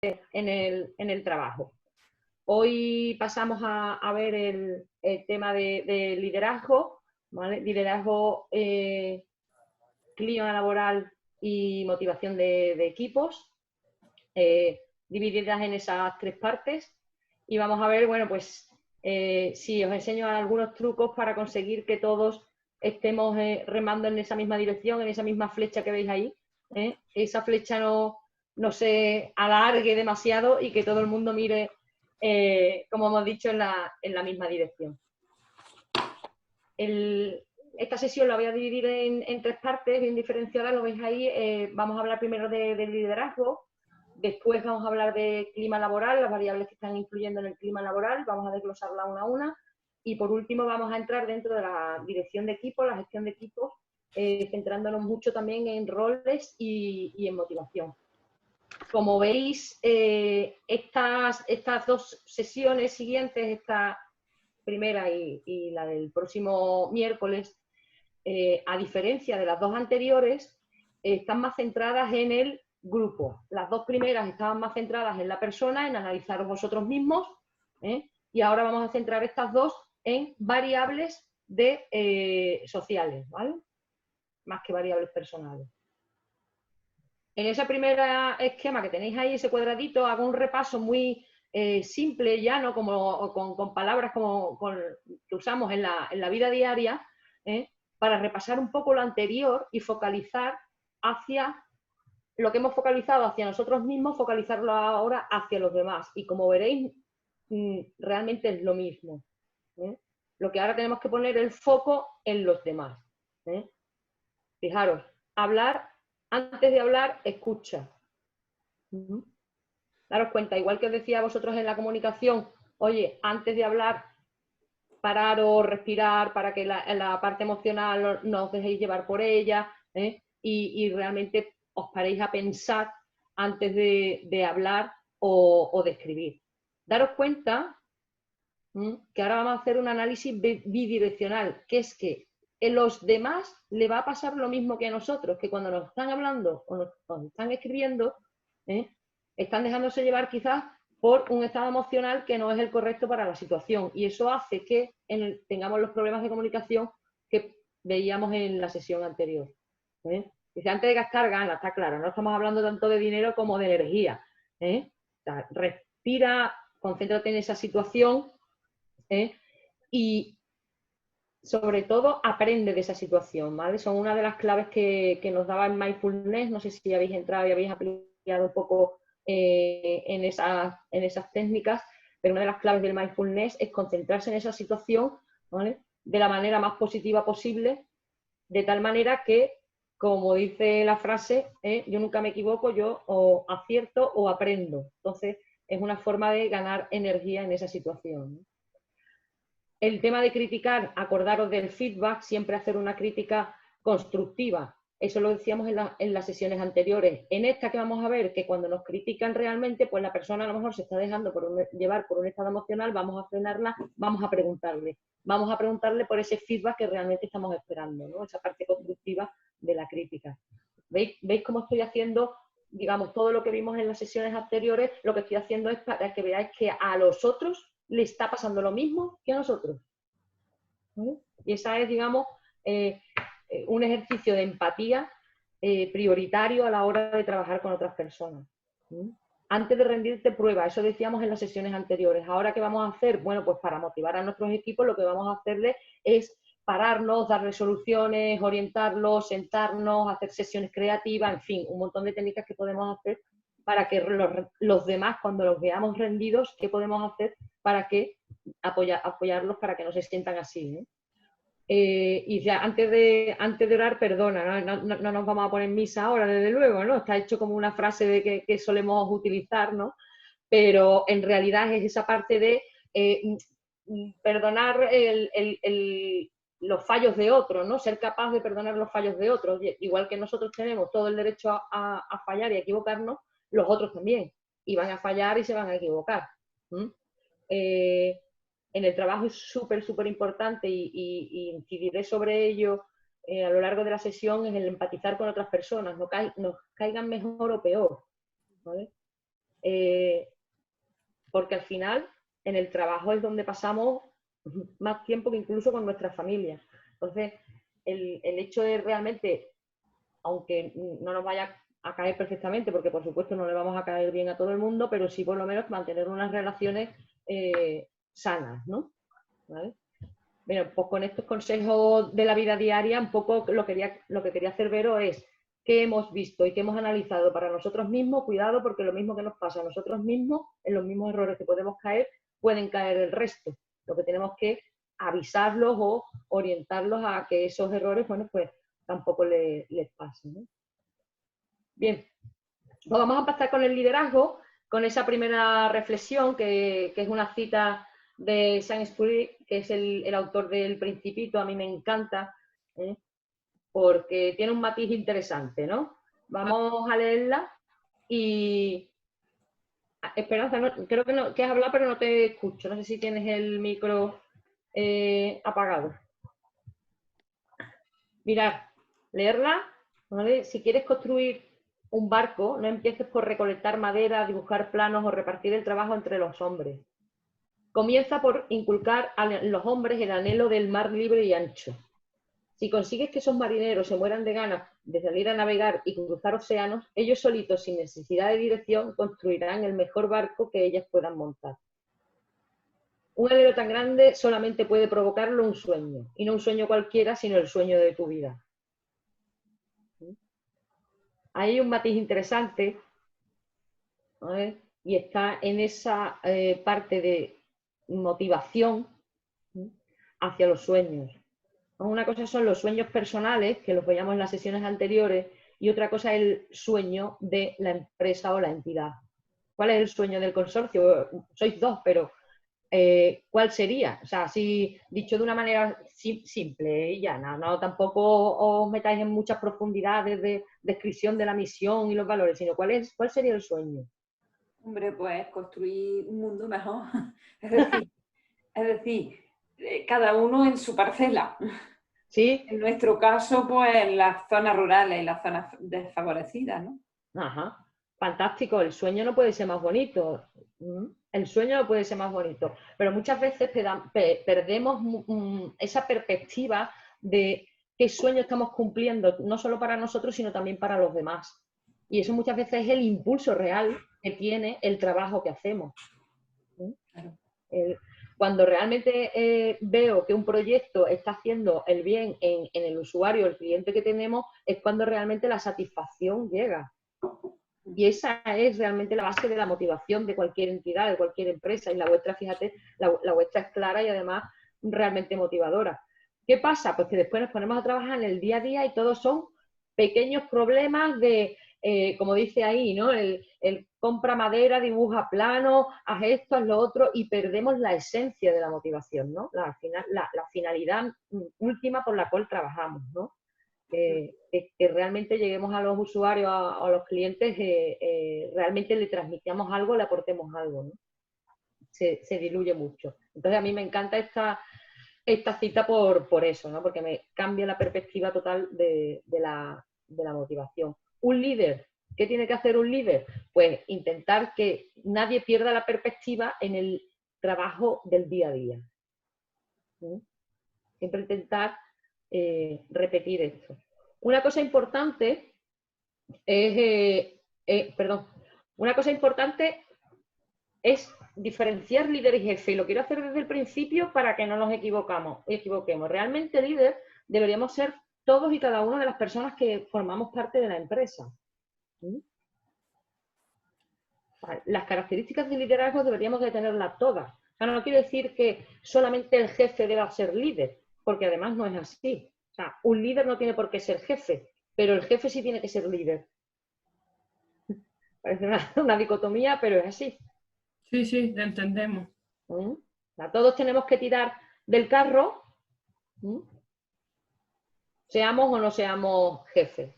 en el trabajo. Hoy pasamos a ver el tema de liderazgo, ¿vale? Liderazgo, clima laboral y motivación de equipos, divididas en esas tres partes. Y vamos a ver, bueno, pues si os enseño algunos trucos para conseguir que todos estemos remando en esa misma dirección, en esa misma flecha que veis ahí. Que esa flecha no se alargue demasiado y que todo el mundo mire, como hemos dicho, en la misma dirección. Esta sesión la voy a dividir en tres partes bien diferenciadas, lo veis ahí. Vamos a hablar primero de liderazgo, después vamos a hablar de clima laboral, las variables que están influyendo en el clima laboral, vamos a desglosarla una a una, y por último vamos a entrar dentro de la dirección de equipo, la gestión de equipos, centrándonos mucho también en roles y en motivación. Como veis, estas dos sesiones siguientes, esta primera y la del próximo miércoles, a diferencia de las dos anteriores, están más centradas en el grupo. Las dos primeras estaban más centradas en la persona, en analizaros vosotros mismos, y ahora vamos a centrar estas dos en variables sociales, ¿vale? Más que variables personales. En ese primer esquema que tenéis ahí, ese cuadradito, hago un repaso muy simple, llano, con palabras que usamos en la vida diaria, para repasar un poco lo anterior y focalizar hacia lo que hemos focalizado hacia nosotros mismos, focalizarlo ahora hacia los demás. Y como veréis, realmente es lo mismo. Lo que ahora tenemos que poner el foco en los demás. Fijaros, antes de hablar, escucha. Daros cuenta, igual que os decía a vosotros en la comunicación, oye, antes de hablar, parar o respirar para que la parte emocional no os dejéis llevar por ella, y realmente os paréis a pensar antes de hablar o de escribir. Daros cuenta que ahora vamos a hacer un análisis bidireccional, que es que a los demás le va a pasar lo mismo que a nosotros, que cuando nos están hablando o nos están escribiendo, están dejándose llevar quizás por un estado emocional que no es el correcto para la situación, y eso hace que tengamos los problemas de comunicación que veíamos en la sesión anterior. Dice, antes de gastar ganas, está claro, no estamos hablando tanto de dinero como de energía. O sea, respira, concéntrate en esa situación, y sobre todo aprende de esa situación, ¿vale? Son una de las claves que nos daba el mindfulness. No sé si habéis entrado y habéis aplicado un poco en esas técnicas, pero una de las claves del mindfulness es concentrarse en esa situación, ¿vale?, de la manera más positiva posible, de tal manera que, como dice la frase, yo nunca me equivoco, yo o acierto o aprendo. Entonces, es una forma de ganar energía en esa situación, ¿no? El tema de criticar, acordaros del feedback, siempre hacer una crítica constructiva. Eso lo decíamos en las sesiones anteriores. En esta que vamos a ver, que cuando nos critican realmente, pues la persona a lo mejor se está dejando llevar por un estado emocional, vamos a frenarla, vamos a preguntarle por ese feedback que realmente estamos esperando, ¿no? Esa parte constructiva de la crítica. ¿Veis cómo estoy haciendo, digamos, todo lo que vimos en las sesiones anteriores? Lo que estoy haciendo es para que veáis que a los otros le está pasando lo mismo que a nosotros. Y esa es, digamos, un ejercicio de empatía prioritario a la hora de trabajar con otras personas. Antes de rendirte prueba, eso decíamos en las sesiones anteriores. Ahora, ¿qué vamos a hacer? Bueno, pues para motivar a nuestros equipos lo que vamos a hacerles es pararnos, darles soluciones, orientarlos, sentarnos, hacer sesiones creativas, en fin, un montón de técnicas que podemos hacer para que los demás, cuando los veamos rendidos, ¿qué podemos hacer para que apoyarlos para que no se sientan así, ¿no? Y ya, antes de orar, perdona, no nos vamos a poner misa ahora, desde luego, ¿no? Está hecho como una frase que solemos utilizar, ¿no? Pero en realidad es esa parte de perdonar los fallos de otros, ¿no? Ser capaz de perdonar los fallos de otros. Igual que nosotros tenemos todo el derecho a fallar y a equivocarnos, los otros también. Y van a fallar y se van a equivocar. En el trabajo es súper, súper importante y incidiré sobre ello a lo largo de la sesión, en el empatizar con otras personas, nos caigan mejor o peor, ¿vale? porque al final en el trabajo es donde pasamos más tiempo que incluso con nuestra familia. Entonces, el hecho de realmente, aunque no nos vaya a caer perfectamente, porque por supuesto no le vamos a caer bien a todo el mundo, pero sí por lo menos mantener unas relaciones sanas, ¿no? ¿Vale? Bueno, pues con estos consejos de la vida diaria, un poco lo que quería hacer Vero es qué hemos visto y qué hemos analizado para nosotros mismos. Cuidado, porque lo mismo que nos pasa a nosotros mismos, en los mismos errores que podemos caer, pueden caer el resto. Lo que tenemos que avisarlos o orientarlos a que esos errores, bueno, pues tampoco les pasen, ¿no? Bien, pues vamos a empezar con el liderazgo, con esa primera reflexión que es una cita de Saint-Exupéry, que es el autor del Principito. A mí me encanta, porque tiene un matiz interesante, ¿no? Vamos a leerla y... Esperanza, creo que has hablado, pero no te escucho. No sé si tienes el micro apagado. Mirad, leerla, ¿vale? Si quieres construir un barco, no empieces por recolectar madera, dibujar planos o repartir el trabajo entre los hombres. Comienza por inculcar a los hombres el anhelo del mar libre y ancho. Si consigues que esos marineros se mueran de ganas de salir a navegar y cruzar océanos, ellos solitos, sin necesidad de dirección, construirán el mejor barco que ellas puedan montar. Un anhelo tan grande solamente puede provocarlo un sueño, y no un sueño cualquiera, sino el sueño de tu vida. Hay un matiz interesante, ¿vale? Y está en esa parte de motivación, ¿sí?, hacia los sueños. Una cosa son los sueños personales, que los veíamos en las sesiones anteriores, y otra cosa es el sueño de la empresa o la entidad. ¿Cuál es el sueño del consorcio? Sois dos, pero ¿cuál sería? O sea, así dicho de una manera simple y llana, no tampoco os metáis en muchas profundidades de descripción de la misión y los valores, sino ¿cuál sería el sueño? Hombre, pues construir un mundo mejor. Es decir, cada uno en su parcela. ¿Sí? En nuestro caso, pues las zonas rurales y las zonas desfavorecidas, ¿no? Ajá, fantástico. El sueño no puede ser más bonito. El sueño no puede ser más bonito. Pero muchas veces perdemos esa perspectiva de qué sueño estamos cumpliendo, no solo para nosotros, sino también para los demás. Y eso muchas veces es el impulso real que tiene el trabajo que hacemos. Claro. Cuando realmente veo que un proyecto está haciendo el bien en el usuario, el cliente que tenemos, es cuando realmente la satisfacción llega. Y esa es realmente la base de la motivación de cualquier entidad, de cualquier empresa. Y la vuestra, fíjate, la vuestra es clara y además realmente motivadora. ¿Qué pasa? Pues que después nos ponemos a trabajar en el día a día y todos son pequeños problemas de, como dice ahí, ¿no? El compra madera, dibuja plano, haz esto, haz lo otro, y perdemos la esencia de la motivación, ¿no? La finalidad última por la cual trabajamos, ¿no? Que realmente lleguemos a los usuarios, a los clientes, realmente le transmitamos algo, le aportemos algo, ¿no? Se diluye mucho. Entonces a mí me encanta esta cita por eso, ¿no? Porque me cambia la perspectiva total de la motivación. Un líder, ¿qué tiene que hacer un líder? Pues intentar que nadie pierda la perspectiva en el trabajo del día a día, ¿sí? Siempre intentar repetir esto. Una cosa importante es, una cosa importante es diferenciar líder y jefe, y lo quiero hacer desde el principio para que no nos equivoquemos. Realmente líder deberíamos ser todos y cada una de las personas que formamos parte de la empresa. ¿Sí? Las características de liderazgo deberíamos de tenerlas todas. O sea, no quiere decir que solamente el jefe deba ser líder, porque además no es así. O sea, un líder no tiene por qué ser jefe, pero el jefe sí tiene que ser líder. Parece una dicotomía, pero es así. Sí, sí, te entendemos. O sea, todos tenemos que tirar del carro, seamos o no seamos jefes.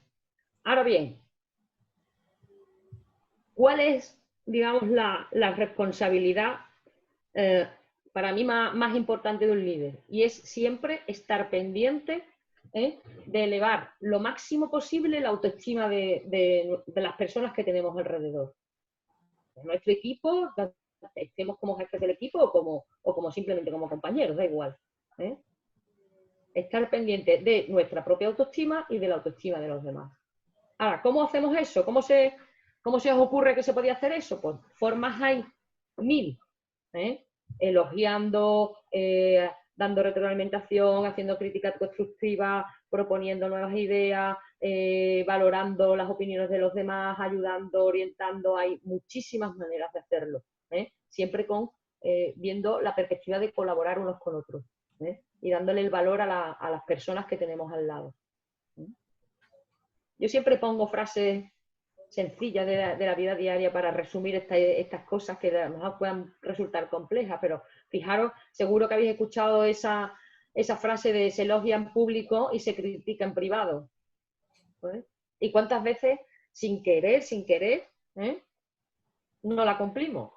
Ahora bien, ¿cuál es, digamos, la responsabilidad para mí más importante de un líder? Y es siempre estar pendiente de elevar lo máximo posible la autoestima de las personas que tenemos alrededor. nuestro equipo, estemos como jefes del equipo o como simplemente como compañeros, da igual. Estar pendiente de nuestra propia autoestima y de la autoestima de los demás. Ahora, ¿cómo hacemos eso? ¿Cómo se os ocurre que se podía hacer eso? Pues formas hay 1000. Elogiando, dando retroalimentación, haciendo crítica constructiva, proponiendo nuevas ideas, valorando las opiniones de los demás, ayudando, orientando. Hay muchísimas maneras de hacerlo, siempre viendo la perspectiva de colaborar unos con otros, y dándole el valor a las personas que tenemos al lado. Yo siempre pongo frases sencillas de la vida diaria para resumir estas cosas que a lo mejor puedan resultar complejas, pero fijaros, seguro que habéis escuchado esa frase de se elogia en público y se critica en privado. ¿Y cuántas veces, sin querer, no la cumplimos?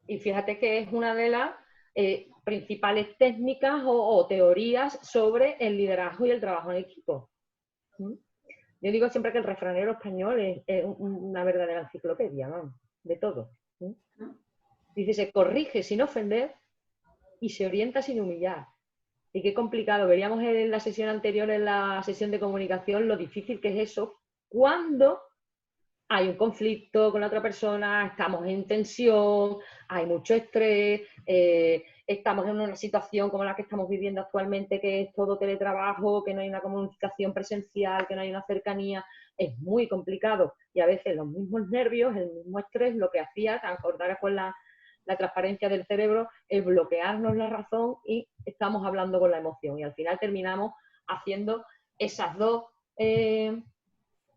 Y fíjate que es una de las principales técnicas o teorías sobre el liderazgo y el trabajo en equipo. Yo digo siempre que el refranero español es una verdadera enciclopedia, ¿no? De todo. Dice, se corrige sin ofender y se orienta sin humillar. Y qué complicado. Veríamos en la sesión anterior, en la sesión de comunicación, lo difícil que es eso cuando hay un conflicto con la otra persona, estamos en tensión, hay mucho estrés, estamos en una situación como la que estamos viviendo actualmente, que es todo teletrabajo, que no hay una comunicación presencial, que no hay una cercanía. Es muy complicado. Y a veces los mismos nervios, el mismo estrés, lo que hacía, acordar con la transparencia del cerebro, es bloquearnos la razón y estamos hablando con la emoción. Y al final terminamos haciendo esas dos...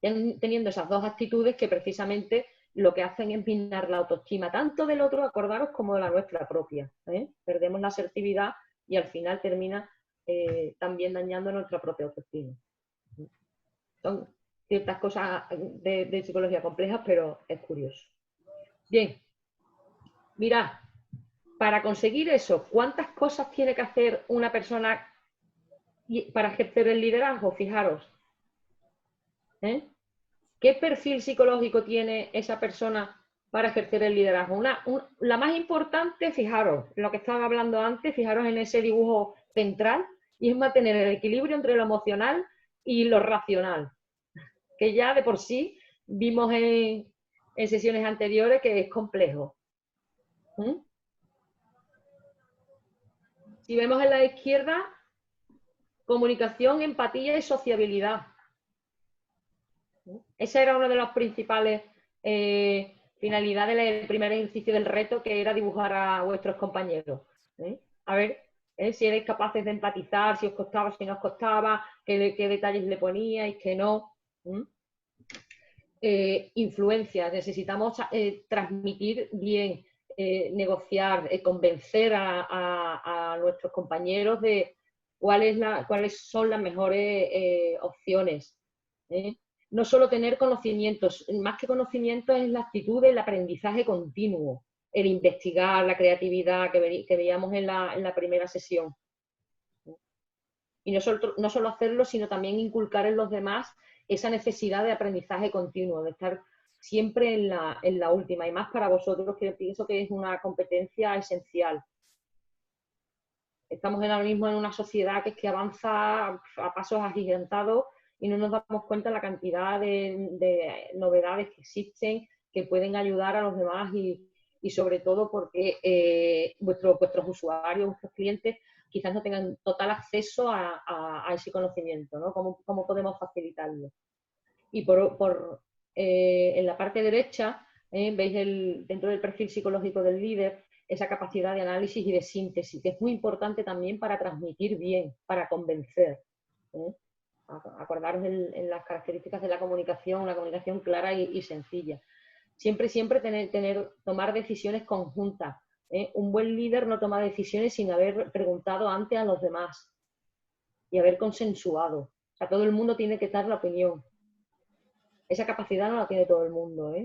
teniendo esas dos actitudes que precisamente lo que hacen es minar la autoestima, tanto del otro, acordaros, como de la nuestra propia. Perdemos la asertividad y al final termina también dañando nuestra propia autoestima. Son ciertas cosas de psicología complejas, pero es curioso. Bien, mirad, para conseguir eso, ¿cuántas cosas tiene que hacer una persona para ejercer el liderazgo? Fijaros. ¿Qué perfil psicológico tiene esa persona para ejercer el liderazgo? La más importante, fijaros, lo que estaba hablando antes, fijaros en ese dibujo central, y es mantener el equilibrio entre lo emocional y lo racional, que ya de por sí vimos en sesiones anteriores que es complejo. Si vemos en la izquierda, comunicación, empatía y sociabilidad. Esa era una de las principales finalidades del primer ejercicio del reto, que era dibujar a vuestros compañeros. A ver si erais capaces de empatizar, si os costaba, si no os costaba, qué detalles le poníais, qué no. Influencias. Necesitamos transmitir bien, negociar, convencer a nuestros compañeros de cuáles son las mejores opciones. No solo tener conocimientos, más que conocimientos es la actitud del aprendizaje continuo, el investigar, la creatividad que veíamos en la primera sesión. Y no solo hacerlo, sino también inculcar en los demás esa necesidad de aprendizaje continuo, de estar siempre en la última, y más para vosotros, que pienso que es una competencia esencial. Estamos ahora mismo en una sociedad que avanza a pasos agigantados y no nos damos cuenta de la cantidad de novedades que existen, que pueden ayudar a los demás y sobre todo porque vuestros usuarios, vuestros clientes, quizás no tengan total acceso a ese conocimiento, ¿no? ¿Cómo podemos facilitarlo? Y en la parte derecha, veis dentro del perfil psicológico del líder, esa capacidad de análisis y de síntesis, que es muy importante también para transmitir bien, para convencer. Acordaros en las características de la comunicación, una comunicación clara y sencilla. Siempre tomar decisiones conjuntas. Un buen líder no toma decisiones sin haber preguntado antes a los demás y haber consensuado. O sea, todo el mundo tiene que dar la opinión. Esa capacidad no la tiene todo el mundo,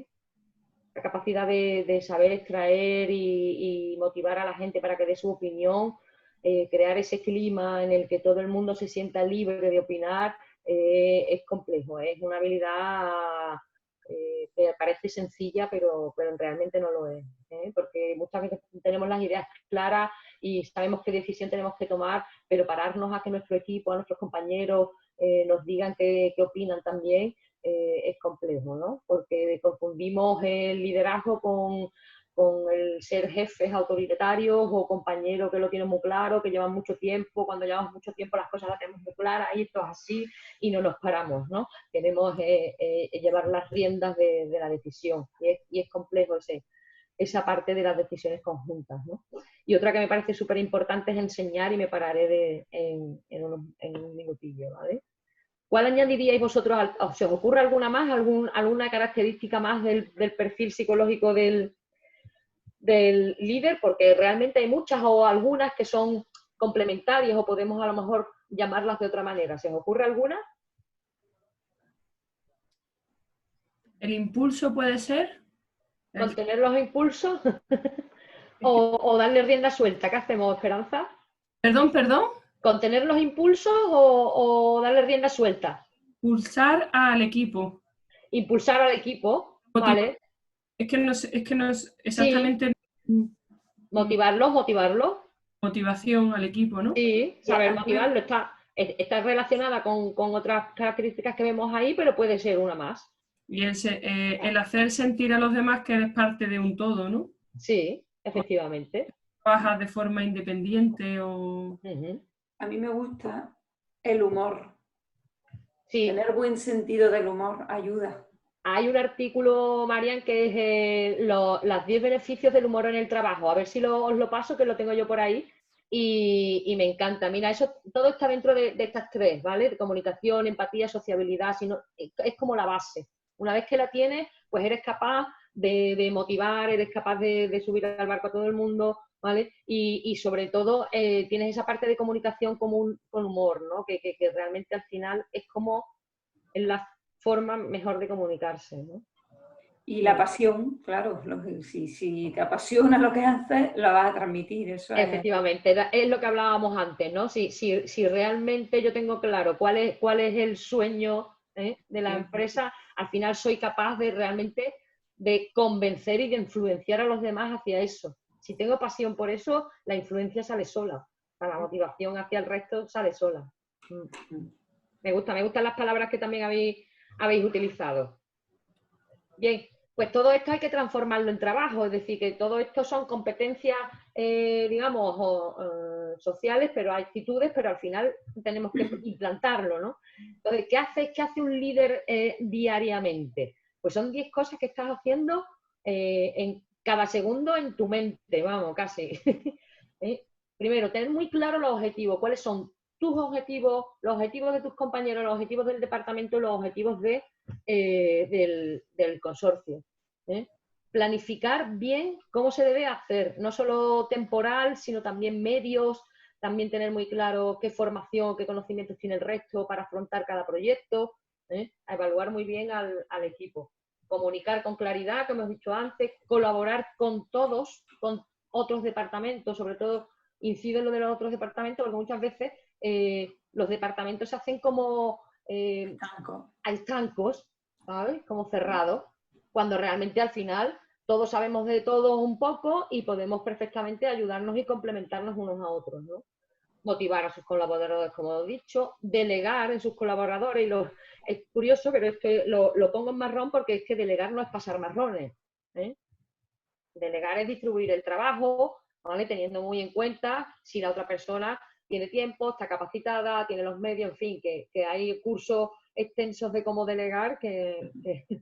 La capacidad de saber extraer y motivar a la gente para que dé su opinión, crear ese clima en el que todo el mundo se sienta libre de opinar, es complejo, es una habilidad que parece sencilla, pero realmente no lo es, porque muchas veces tenemos las ideas claras y sabemos qué decisión tenemos que tomar, pero pararnos a que nuestro equipo, a nuestros compañeros nos digan qué opinan también es complejo, ¿no? Porque confundimos el liderazgo con el ser jefes autoritarios o compañeros que lo tienen muy claro, que llevan mucho tiempo. Cuando llevamos mucho tiempo las cosas las tenemos muy claras y esto es así y no nos paramos, ¿no? Queremos llevar las riendas de la decisión y es complejo esa parte de las decisiones conjuntas, ¿no? Y otra que me parece súper importante es enseñar, y me pararé en un minutillo, ¿vale? ¿Cuál añadiríais vosotros? ¿Se os ocurre alguna más, alguna característica más del perfil psicológico del líder? Porque realmente hay muchas o algunas que son complementarias o podemos a lo mejor llamarlas de otra manera. ¿Se os ocurre alguna? ¿El impulso puede ser? ¿Contener los impulsos? ¿O darle rienda suelta? ¿Qué hacemos, Esperanza? Perdón, perdón. ¿Contener los impulsos o darle rienda suelta? Pulsar al equipo. Impulsar al equipo, ¿vale? Es que no es Sí, exactamente motivarlos. motivación al equipo, ¿no? Sí, Y saber además, motivarlo. Está relacionada con otras características que vemos ahí, pero puede ser una más. Y el hacer sentir a los demás que eres parte de un todo, ¿no? Sí, efectivamente. Trabajas de forma independiente o... a mí me gusta el humor. Sí, Tener buen sentido del humor ayuda. hay un artículo, Marian, que es los 10 beneficios del humor en el trabajo. A ver si os lo paso, que lo tengo yo por ahí. Y me encanta. Mira, eso todo está dentro de estas tres, ¿vale? De comunicación, empatía, sociabilidad. Es como la base. Una vez que la tienes, pues eres capaz de motivar, eres capaz de subir al barco a todo el mundo, ¿vale? Y sobre todo tienes esa parte de comunicación con humor, ¿no? Que realmente al final es como en la forma mejor de comunicarse, ¿no? Y la pasión, claro, si te apasiona lo que haces, lo vas a transmitir. Eso es. Efectivamente, es lo que hablábamos antes, ¿no? Si realmente yo tengo claro cuál es el sueño de la empresa, al final soy capaz de realmente de convencer y de influenciar a los demás hacia eso. Si tengo pasión por eso, la influencia sale sola. La motivación hacia el resto sale sola. Me gustan las palabras que también habéis utilizado. Bien, pues todo esto hay que transformarlo en trabajo, es decir, que todo esto son competencias, digamos, sociales, pero actitudes, pero al final tenemos que implantarlo, ¿no? Entonces, ¿qué hace un líder diariamente? Pues son 10 cosas que estás haciendo en cada segundo en tu mente, vamos, casi. Primero, tener muy claro los objetivos, cuáles son tus objetivos, los objetivos de tus compañeros, los objetivos del departamento, los objetivos del consorcio. Planificar bien cómo se debe hacer, no solo temporal, sino también medios, también tener muy claro qué formación, qué conocimientos tiene el resto para afrontar cada proyecto, a evaluar muy bien al equipo. Comunicar con claridad, como hemos dicho antes, colaborar con todos, con otros departamentos, sobre todo incido en lo de los otros departamentos, porque muchas veces los departamentos se hacen como estancos, ¿sabes? Como cerrados, cuando realmente al final todos sabemos de todo un poco y podemos perfectamente ayudarnos y complementarnos unos a otros, ¿no? Motivar a sus colaboradores, como he dicho, delegar en sus colaboradores. Es curioso, pero es que lo pongo en marrón porque es que delegar no es pasar marrones. Delegar es distribuir el trabajo, ¿vale? Teniendo muy en cuenta si la otra persona tiene tiempo, está capacitada, tiene los medios, en fin, que hay cursos extensos de cómo delegar, que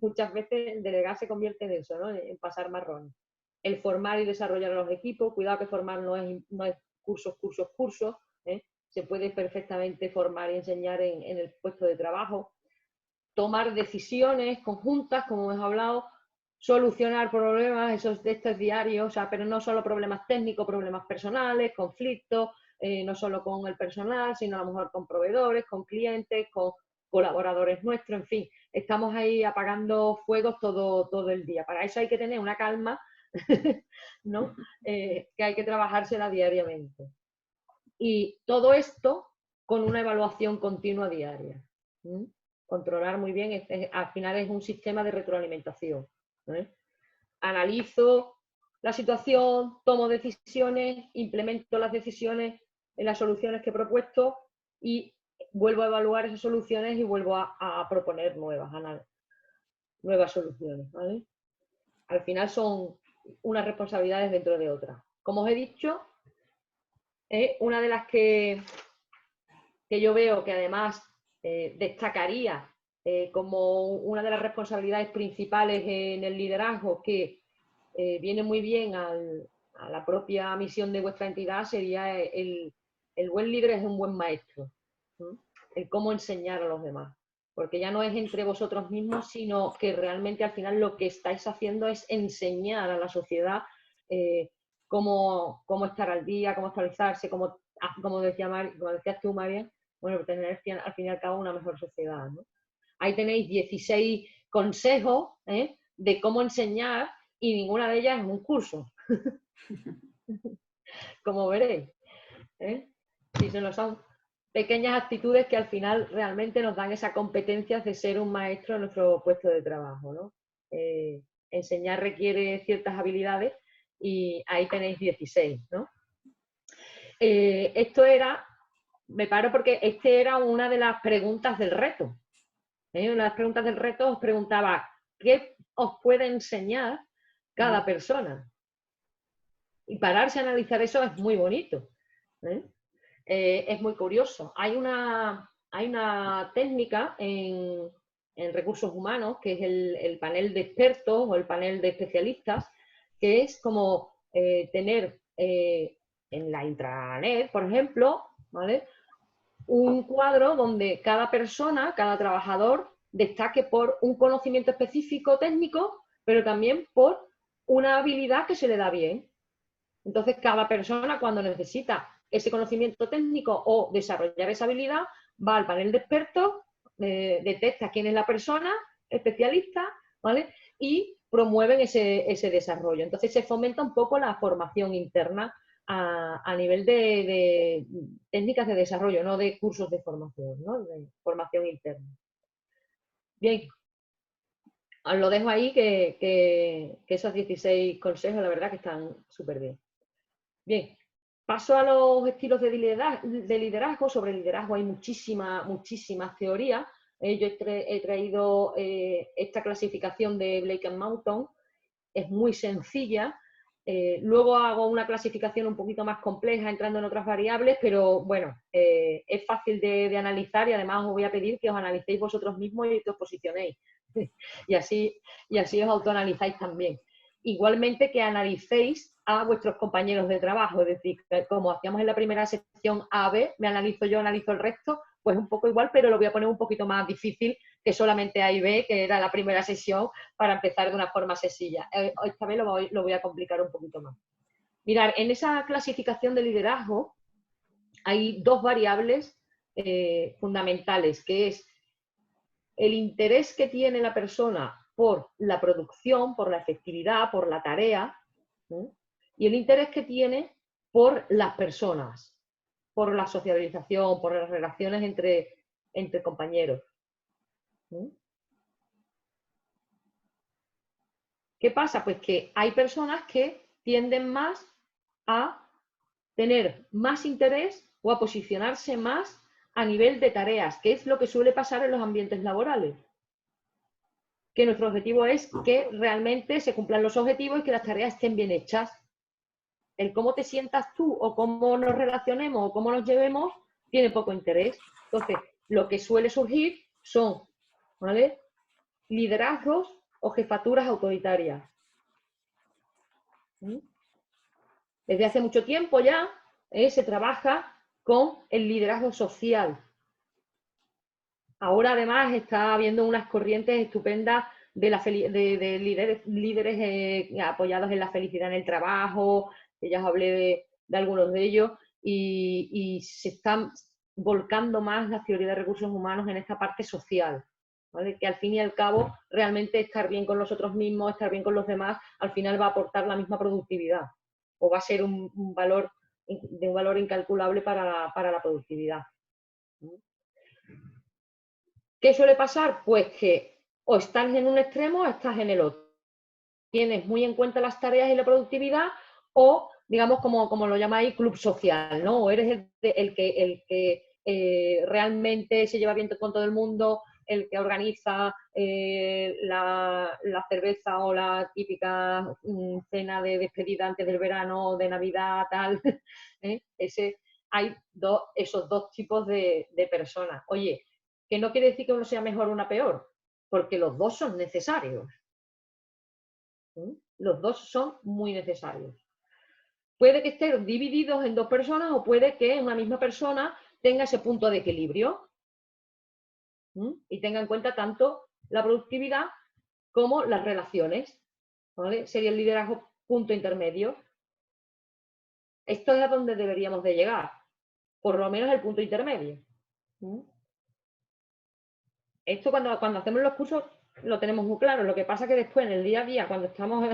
muchas veces delegar se convierte en eso, ¿no? En pasar marrones. El formar y desarrollar a los equipos, cuidado que formar no es cursos, ¿eh? Se puede perfectamente formar y enseñar en el puesto de trabajo. Tomar decisiones conjuntas, como hemos hablado, solucionar problemas, estos diarios, o sea, pero no solo problemas técnicos, problemas personales, conflictos, no solo con el personal, sino a lo mejor con proveedores, con clientes, con colaboradores nuestros, en fin, estamos ahí apagando fuegos todo el día. Para eso hay que tener una calma, ¿no? Que hay que trabajársela diariamente. Y todo esto con una evaluación continua diaria. Controlar muy bien, al final es un sistema de retroalimentación. Analizo la situación, tomo decisiones, implemento las decisiones en las soluciones que he propuesto y vuelvo a evaluar esas soluciones y vuelvo a proponer nuevas soluciones, ¿vale? Al final son unas responsabilidades dentro de otras. Como os he dicho, una de las que yo veo que además destacaría como una de las responsabilidades principales en el liderazgo, que viene muy bien a la propia misión de vuestra entidad, sería el buen líder es un buen maestro, ¿no? El cómo enseñar a los demás. Porque ya no es entre vosotros mismos, sino que realmente al final lo que estáis haciendo es enseñar a la sociedad cómo estar al día, cómo actualizarse, como decías tú, María, bueno, tener al fin y al cabo una mejor sociedad, ¿no? Ahí tenéis 16 consejos de cómo enseñar y ninguna de ellas es un curso. Como veréis. Sí, son pequeñas actitudes que al final realmente nos dan esa competencia de ser un maestro en nuestro puesto de trabajo, ¿no? Enseñar requiere ciertas habilidades y ahí tenéis 16, ¿no? Me paro porque era una de las preguntas del reto. Una de las preguntas del reto os preguntaba, ¿qué os puede enseñar cada persona? Y pararse a analizar eso es muy bonito. Es muy curioso. Hay una técnica en recursos humanos, que es el panel de expertos o el panel de especialistas, que es como tener en la intranet, por ejemplo, ¿vale?, un cuadro donde cada persona, cada trabajador, destaque por un conocimiento específico técnico, pero también por una habilidad que se le da bien. Entonces, cada persona, cuando necesita ese conocimiento técnico o desarrollar esa habilidad, va al panel de expertos, detecta quién es la persona especialista, ¿vale?, y promueven ese desarrollo. Entonces, se fomenta un poco la formación interna a nivel de técnicas de desarrollo, no de cursos de formación, ¿no?, de formación interna. Bien, os lo dejo ahí, que esos 16 consejos, la verdad que están súper bien. Bien, paso a los estilos de liderazgo. Sobre liderazgo hay muchísimas teorías. Yo he traído esta clasificación de Blake and Moulton. Es muy sencilla. Luego hago una clasificación un poquito más compleja, entrando en otras variables, pero bueno, es fácil de analizar, y además os voy a pedir que os analicéis vosotros mismos y que os posicionéis. y así os autoanalizáis también. Igualmente que analicéis a vuestros compañeros de trabajo, es decir, como hacíamos en la primera sección A-B, me analizo yo, analizo el resto, pues un poco igual, pero lo voy a poner un poquito más difícil que solamente A y B, que era la primera sesión, para empezar de una forma sencilla. Esta vez lo voy a complicar un poquito más. Mirad, en esa clasificación de liderazgo hay dos variables fundamentales, que es el interés que tiene la persona por la producción, por la efectividad, por la tarea, ¿sí?, y el interés que tiene por las personas, por la socialización, por las relaciones entre compañeros. ¿Sí? ¿Qué pasa? Pues que hay personas que tienden más a tener más interés o a posicionarse más a nivel de tareas, que es lo que suele pasar en los ambientes laborales. Que nuestro objetivo es que realmente se cumplan los objetivos y que las tareas estén bien hechas. El cómo te sientas tú o cómo nos relacionemos o cómo nos llevemos tiene poco interés. Entonces, lo que suele surgir son, ¿vale?, liderazgos o jefaturas autoritarias. ¿Sí? Desde hace mucho tiempo ya se trabaja con el liderazgo social. Ahora además está habiendo unas corrientes estupendas de líderes apoyados en la felicidad en el trabajo, que ya os hablé de algunos de ellos, y se están volcando más las teorías de recursos humanos en esta parte social, ¿vale? Que al fin y al cabo realmente estar bien con nosotros mismos, estar bien con los demás, al final va a aportar la misma productividad, o va a ser un valor incalculable para la productividad. ¿Qué suele pasar? Pues que o estás en un extremo o estás en el otro. Tienes muy en cuenta las tareas y la productividad o, digamos, como lo llamáis, club social, ¿no? O eres el que realmente se lleva bien con todo el mundo, el que organiza la cerveza o la típica cena de despedida antes del verano o de Navidad, tal. Hay esos dos tipos de personas. Oye, que no quiere decir que uno sea mejor o una peor, porque los dos son necesarios. Los dos son muy necesarios. Puede que estén divididos en dos personas o puede que una misma persona tenga ese punto de equilibrio y tenga en cuenta tanto la productividad como las relaciones. ¿Vale? Sería el liderazgo punto intermedio. Esto es a donde deberíamos de llegar, por lo menos el punto intermedio. Esto cuando hacemos los cursos lo tenemos muy claro. Lo que pasa es que después en el día a día, cuando estamos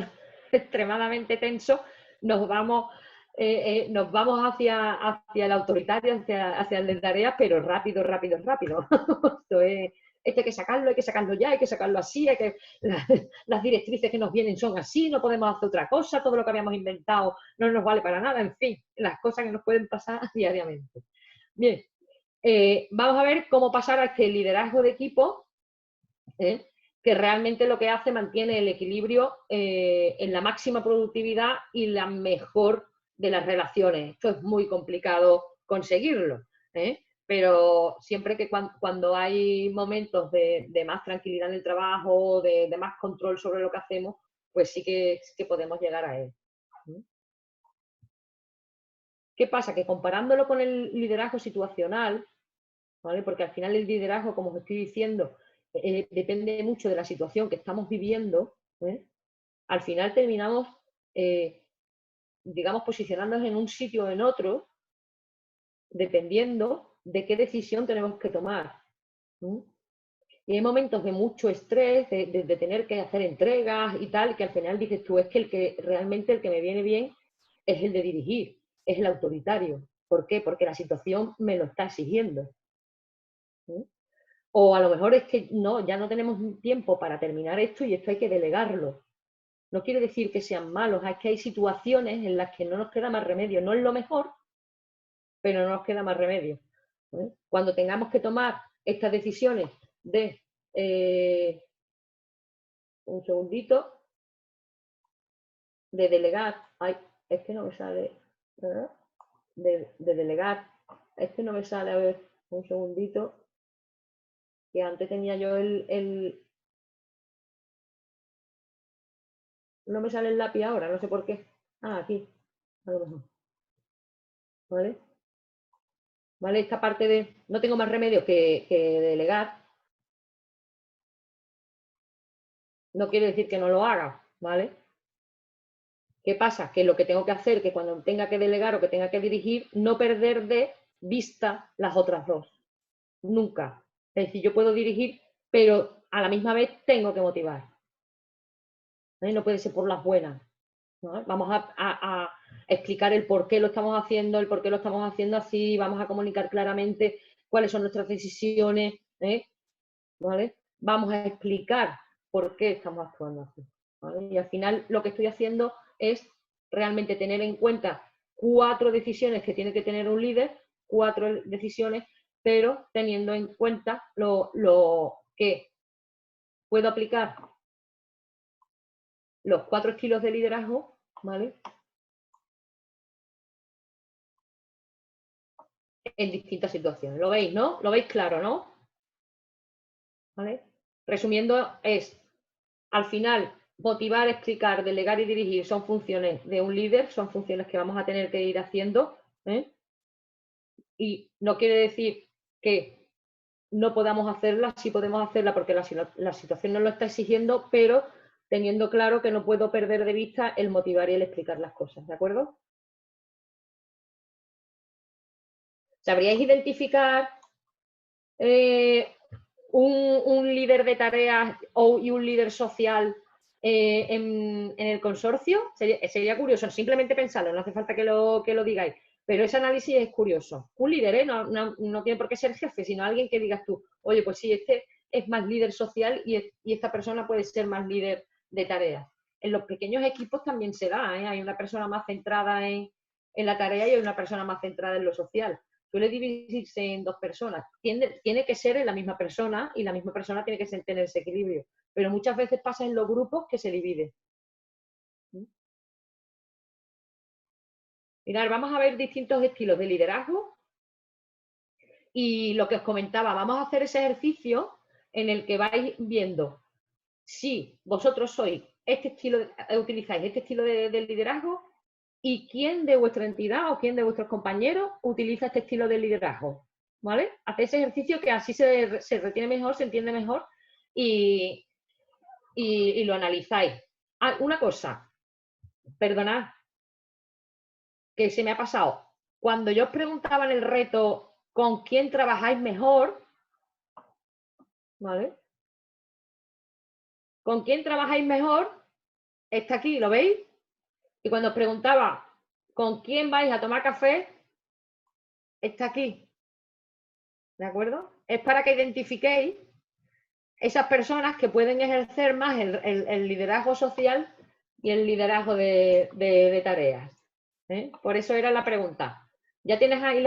extremadamente tensos, nos vamos hacia el autoritario, hacia el de tareas, pero rápido. Esto hay que sacarlo ya, hay que sacarlo así, las directrices que nos vienen son así, no podemos hacer otra cosa, todo lo que habíamos inventado no nos vale para nada, en fin, las cosas que nos pueden pasar diariamente. Bien, vamos a ver cómo pasar a este liderazgo de equipo, que realmente lo que hace mantiene el equilibrio en la máxima productividad y la mejor de las relaciones. Esto es muy complicado conseguirlo, pero siempre que cuando hay momentos de más tranquilidad en el trabajo, de más control sobre lo que hacemos, pues sí que podemos llegar a él. ¿Qué pasa? Que comparándolo con el liderazgo situacional, ¿vale? Porque al final el liderazgo, como os estoy diciendo, depende mucho de la situación que estamos viviendo, al final terminamos, digamos, posicionándonos en un sitio o en otro, dependiendo de qué decisión tenemos que tomar. Y hay momentos de mucho estrés, de tener que hacer entregas y tal, que al final dices tú, es que realmente el que me viene bien es el de dirigir, es el autoritario. ¿Por qué? Porque la situación me lo está exigiendo. O a lo mejor es que no, ya no tenemos tiempo para terminar esto y esto hay que delegarlo. No quiere decir que sean malos, es que hay situaciones en las que no nos queda más remedio. No es lo mejor, pero no nos queda más remedio. Cuando tengamos que tomar estas decisiones de... un segundito. De delegar. Ay, es que no me sale. De delegar. Es que no me sale. A ver, un segundito. Que antes tenía yo no me sale el lápiz ahora, no sé por qué. Ah, aquí, a lo mejor. ¿Vale? ¿Vale? Esta parte de no tengo más remedio que delegar. No quiere decir que no lo haga, ¿vale? ¿Qué pasa? Que lo que tengo que hacer, que cuando tenga que delegar o que tenga que dirigir, no perder de vista las otras dos. Nunca. Es decir, yo puedo dirigir, pero a la misma vez tengo que motivar. No puede ser por las buenas. ¿No? Vamos a explicar el por qué lo estamos haciendo, el por qué lo estamos haciendo así, vamos a comunicar claramente cuáles son nuestras decisiones, ¿vale? Vamos a explicar por qué estamos actuando así. ¿Vale? Y al final lo que estoy haciendo es realmente tener en cuenta 4 decisiones que tiene que tener un líder, 4 decisiones, pero teniendo en cuenta lo que puedo aplicar los 4 estilos de liderazgo, ¿vale? En distintas situaciones. ¿Lo veis, no? ¿Lo veis claro, no? ¿Vale? Resumiendo, es, al final, motivar, explicar, delegar y dirigir son funciones de un líder, son funciones que vamos a tener que ir haciendo, y no quiere decir que no podamos hacerla, sí podemos hacerla porque la situación nos lo está exigiendo, pero teniendo claro que no puedo perder de vista el motivar y el explicar las cosas, ¿de acuerdo? ¿Sabríais identificar un líder de tareas y un líder social en el consorcio? Sería curioso, simplemente pensarlo, no hace falta que lo digáis, pero ese análisis es curioso. Un líder, no tiene por qué ser jefe, sino alguien que digas tú, oye, pues sí, es más líder social y esta persona puede ser más líder de tareas. En los pequeños equipos también se da, ¿eh? Hay una persona más centrada en la tarea y hay una persona más centrada en lo social. Suele dividirse en dos personas. Tiene que ser en la misma persona y la misma persona tiene que tener ese equilibrio. Pero muchas veces pasa en los grupos que se divide. Mirad, vamos a ver distintos estilos de liderazgo y lo que os comentaba, vamos a hacer ese ejercicio en el que vais viendo si vosotros sois utilizáis este estilo de liderazgo y quién de vuestra entidad o quién de vuestros compañeros utiliza este estilo de liderazgo, ¿vale? Hacéis ese ejercicio que así se retiene mejor, se entiende mejor y lo analizáis. Ah, una cosa, perdonad, que se me ha pasado. Cuando yo os preguntaba en el reto con quién trabajáis mejor, ¿vale? ¿Con quién trabajáis mejor? Está aquí, ¿lo veis? Y cuando os preguntaba con quién vais a tomar café, está aquí. ¿De acuerdo? Es para que identifiquéis esas personas que pueden ejercer más el liderazgo social y el liderazgo de tareas. Por eso era la pregunta. Ya tienes ahí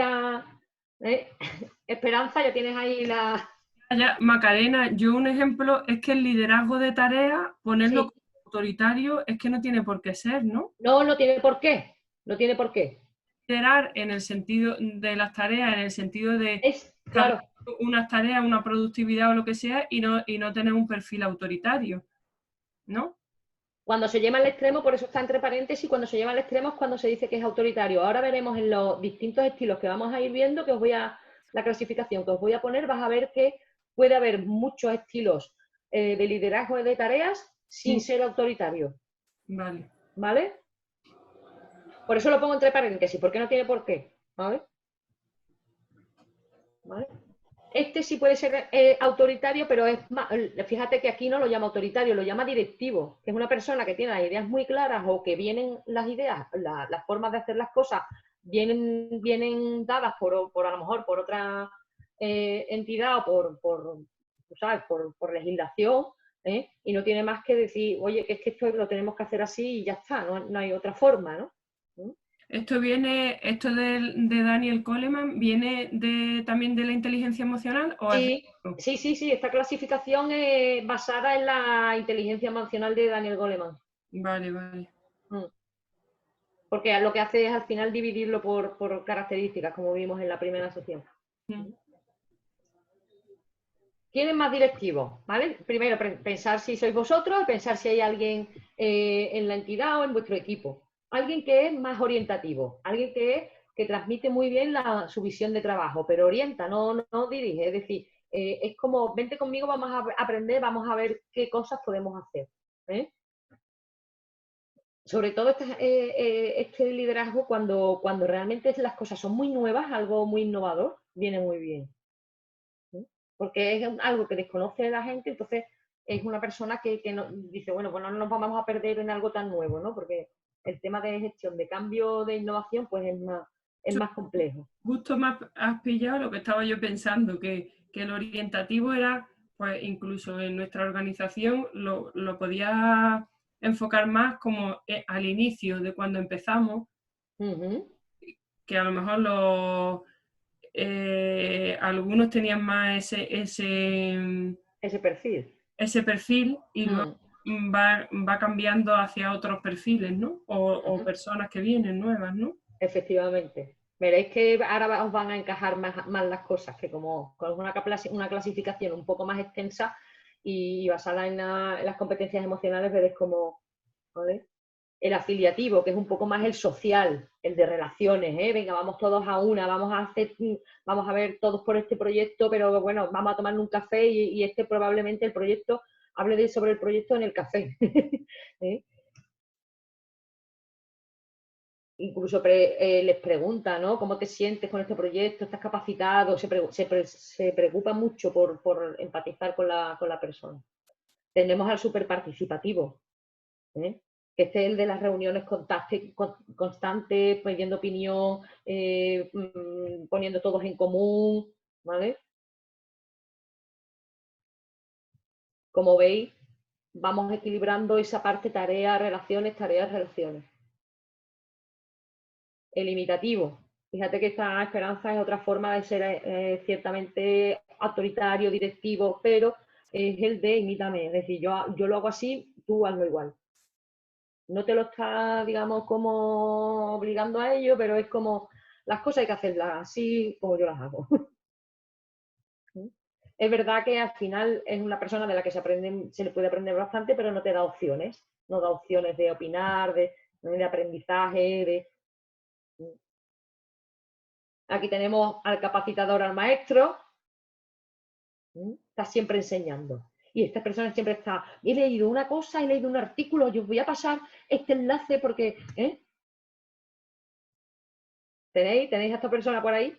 Esperanza, ya tienes ahí la... Ya, Macarena, yo un ejemplo es que el liderazgo de tareas, ponerlo Sí. como autoritario, es que no tiene por qué ser, ¿no? No, no tiene por qué. No tiene por qué. Liderar en el sentido de las tareas, en el sentido de Claro. unas tareas, una productividad o lo que sea, y no tener un perfil autoritario, ¿no? Cuando se lleva al extremo, por eso está entre paréntesis, cuando se lleva al extremo es cuando se dice que es autoritario. Ahora veremos en los distintos estilos que vamos a ir viendo, la clasificación que os voy a poner, vas a ver que puede haber muchos estilos de liderazgo de tareas sin ser autoritario. Vale. ¿Vale? Por eso lo pongo entre paréntesis, porque no tiene por qué. ¿Vale? ¿Vale? Este sí puede ser autoritario, pero es más, fíjate que aquí no lo llama autoritario, lo llama directivo, que es una persona que tiene las ideas muy claras o que vienen las ideas, las formas de hacer las cosas vienen dadas por a lo mejor por otra entidad o ¿sabes? por legislación, y no tiene más que decir, oye, que es que esto lo tenemos que hacer así y ya está, no hay otra forma, ¿no? Esto de Daniel Goleman, ¿viene también de la inteligencia emocional? ¿O Sí, esta clasificación es basada en la inteligencia emocional de Daniel Goleman. Vale. Porque lo que hace es al final dividirlo por características, como vimos en la primera sección. ¿Quién es más directivo? ¿Vale? Primero, pensar si sois vosotros, pensar si hay alguien en la entidad o en vuestro equipo. Alguien que es más orientativo, alguien que transmite muy bien su visión de trabajo, pero orienta, no dirige. Es decir, es como, vente conmigo, vamos a aprender, vamos a ver qué cosas podemos hacer. Sobre todo este liderazgo cuando realmente las cosas son muy nuevas, algo muy innovador, viene muy bien. Porque es algo que desconoce la gente, entonces es una persona que dice, bueno, pues no nos vamos a perder en algo tan nuevo, ¿no? Porque el tema de gestión, de cambio, de innovación, pues es más complejo. Justo me has pillado lo que estaba yo pensando, que el orientativo era, pues incluso en nuestra organización lo podía enfocar más como al inicio de cuando empezamos, que a lo mejor algunos tenían más ese perfil. Ese perfil y luego va cambiando hacia otros perfiles, ¿no? O personas que vienen nuevas, ¿no? Efectivamente. Veréis que ahora os van a encajar más las cosas, que como con una clasificación un poco más extensa y basada en las competencias emocionales, veréis como, ¿vale? El afiliativo, que es un poco más el social, el de relaciones, venga, vamos todos a una, vamos a ver todos por este proyecto, pero bueno, vamos a tomar un café y probablemente el proyecto, hable sobre el proyecto en el café. Incluso les pregunta, ¿no? ¿Cómo te sientes con este proyecto? ¿Estás capacitado? Se preocupa mucho por empatizar con la persona. Tenemos al súper participativo, que este es el de las reuniones constantes, pidiendo opinión, poniendo todos en común, ¿vale? como veis, vamos equilibrando esa parte tareas, relaciones, tareas, relaciones. El imitativo. Fíjate que esta Esperanza es otra forma de ser ciertamente autoritario, directivo, pero es el de imítame. Es decir, yo lo hago así, tú hazlo igual. No te lo está, digamos, como obligando a ello, pero es como las cosas hay que hacerlas así como yo las hago. Es verdad que al final es una persona de la que se le puede aprender bastante, pero no te da opciones. No da opciones de opinar, de aprendizaje, Aquí tenemos al capacitador, al maestro. Está siempre enseñando. Y esta persona siempre está, he leído una cosa, he leído un artículo, yo os voy a pasar este enlace porque... ¿Tenéis a esta persona por ahí?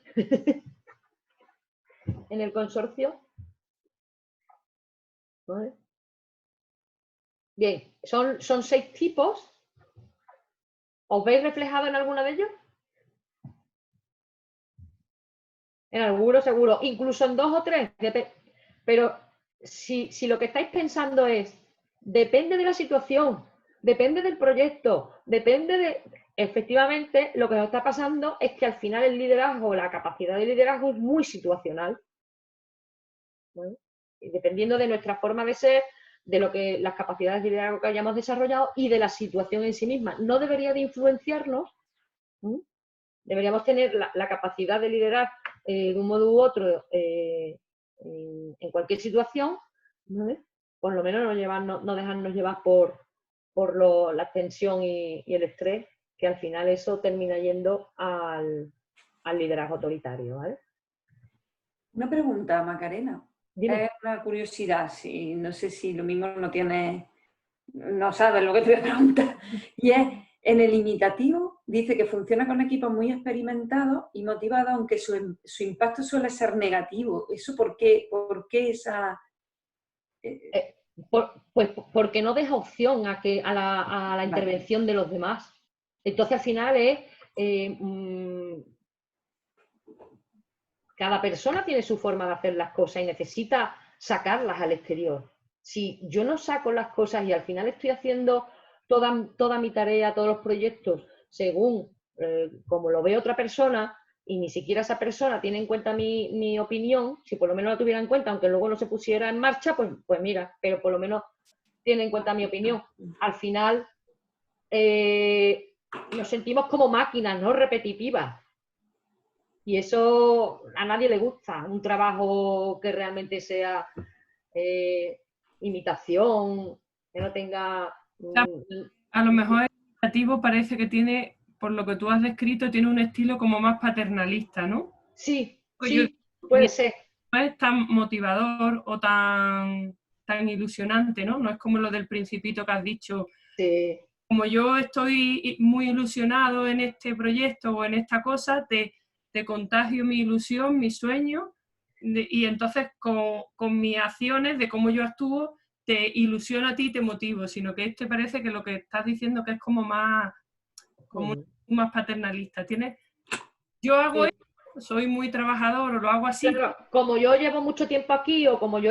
En el consorcio. ¿Vale? Bien, son 6 tipos. ¿Os veis reflejado en alguno de ellos? En alguno seguro, incluso en 2 o 3. Pero si lo que estáis pensando es, depende de la situación, depende del proyecto, depende de... Efectivamente, lo que nos está pasando es que al final el liderazgo, la capacidad de liderazgo es muy situacional. ¿Vale? Y dependiendo de nuestra forma de ser, de lo que las capacidades de liderazgo que hayamos desarrollado y de la situación en sí misma. No debería de influenciarnos. Deberíamos tener la capacidad de liderar de un modo u otro en cualquier situación, ¿vale? Por lo menos no dejarnos llevar por la tensión y el estrés, que al final eso termina yendo al liderazgo autoritario, ¿vale? Una pregunta, Macarena. Dime. Es una curiosidad, no sé si lo mismo no sabes lo que te voy a preguntar. Y es, en el imitativo, dice que funciona con equipos muy experimentados y motivados, aunque su impacto suele ser negativo. ¿Eso por qué esa...? Pues porque no deja opción a la Vale. intervención de los demás. Entonces, al final es... cada persona tiene su forma de hacer las cosas y necesita sacarlas al exterior. Si yo no saco las cosas y al final estoy haciendo toda mi tarea, todos los proyectos, según como lo ve otra persona, y ni siquiera esa persona tiene en cuenta mi opinión, si por lo menos la tuviera en cuenta, aunque luego no se pusiera en marcha, pues mira, pero por lo menos tiene en cuenta mi opinión. Al final nos sentimos como máquinas, ¿no? Repetitivas. Y eso a nadie le gusta, un trabajo que realmente sea imitación, que no tenga... A lo mejor el imitativo parece que tiene, por lo que tú has descrito, tiene un estilo como más paternalista, ¿no? Sí, Pues sí, puede ser. No es tan motivador o tan ilusionante, ¿no? No es como lo del Principito que has dicho. Sí. Como yo estoy muy ilusionado en este proyecto o en esta cosa, te contagio mi ilusión, mi sueño, y entonces con mis acciones, de cómo yo actúo, te ilusiona a ti y te motivo, sino que este parece que lo que estás diciendo que es como más paternalista. Yo hago esto, soy muy trabajador o lo hago así. Claro, como yo llevo mucho tiempo aquí o como yo